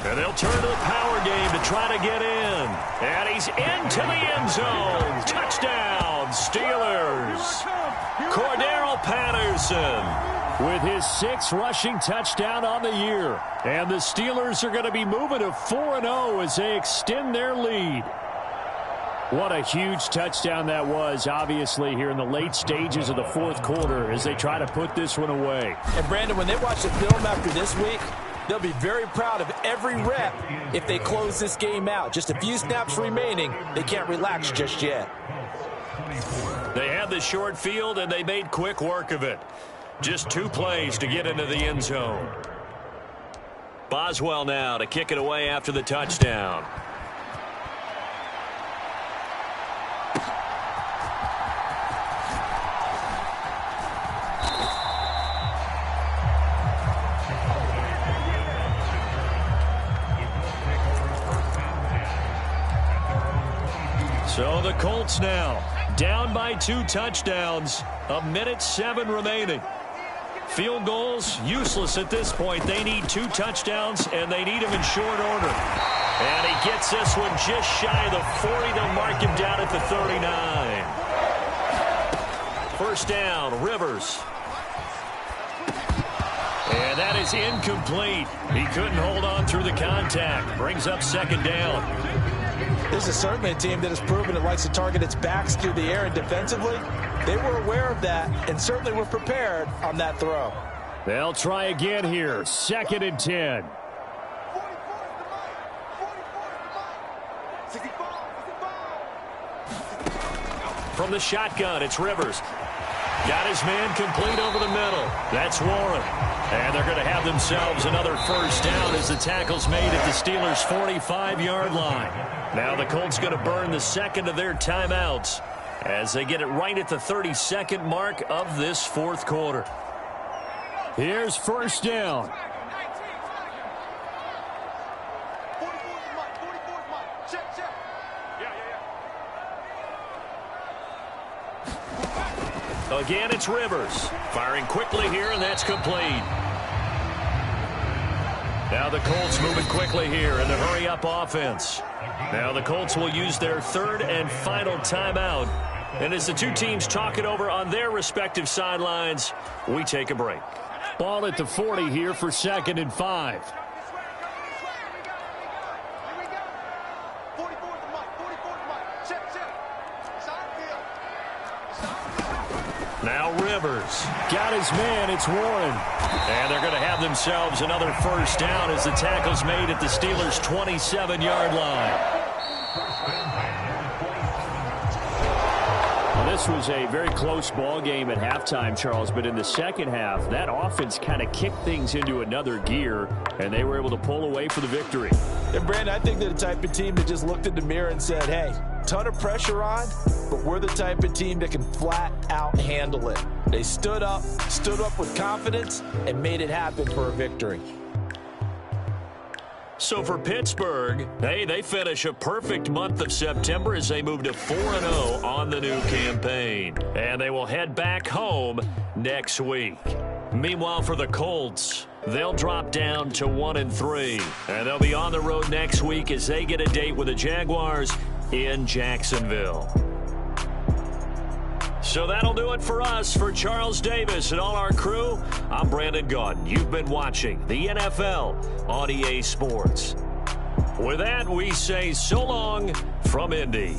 And they'll turn to the power game to try to get in. And he's into the end zone. Touchdown, Steelers. Cordero Patterson with his 6th rushing touchdown on the year. And the Steelers are going to be moving to 4-0 as they extend their lead. What a huge touchdown that was, obviously, here in the late stages of the 4th quarter as they try to put this one away. And, Brandon, when they watch the film after this week, they'll be very proud of every rep if they close this game out. Just a few snaps remaining. They can't relax just yet. They had the short field, and they made quick work of it. Just 2 plays to get into the end zone. Boswell now to kick it away after the touchdown. So the Colts now down by 2 touchdowns. 1:07 remaining. Field goals useless at this point. They need 2 touchdowns, and they need them in short order. And he gets this one just shy of the 40. They'll mark him down at the 39. 1st down, Rivers. And that is incomplete. He couldn't hold on through the contact. Brings up 2nd down. This is certainly a team that has proven it likes to target its backs through the air, and defensively, they were aware of that and certainly were prepared on that throw. They'll try again here. 2nd and 10. From the shotgun, it's Rivers. Got his man complete over the middle. That's Warren. And they're going to have themselves another 1st down as the tackle's made at the Steelers' 45-yard line. Now the Colts going to burn the 2nd of their timeouts as they get it right at the 32nd mark of this 4th quarter. Here's 1st down. Again, it's Rivers. Firing quickly here, and that's complete. Now the Colts moving quickly here in the hurry-up offense. Now the Colts will use their 3rd and final timeout. And as the 2 teams talk it over on their respective sidelines, we take a break. Ball at the 40 here for 2nd and 5. Now Rivers. Got his man. It's Warren. And they're going to have themselves another 1st down as the tackle's made at the Steelers' 27-yard line. Well, this was a very close ball game at halftime, Charles, but in the 2nd half, that offense kind of kicked things into another gear, and they were able to pull away for the victory. And, Brandon, I think they're the type of team that just looked in the mirror and said, hey, ton of pressure on, but we're the type of team that can flat out handle it. They stood up with confidence, and made it happen for a victory. So for Pittsburgh, hey, they finish a perfect month of September as they move to 4-0 on the new campaign. And they will head back home next week. Meanwhile, for the Colts, they'll drop down to 1-3. And they'll be on the road next week as they get a date with the Jaguars in Jacksonville. So that'll do it for us. For Charles Davis and all our crew, I'm Brandon Gaudin. You've been watching the NFL on EA Sports. With that, we say so long from Indy.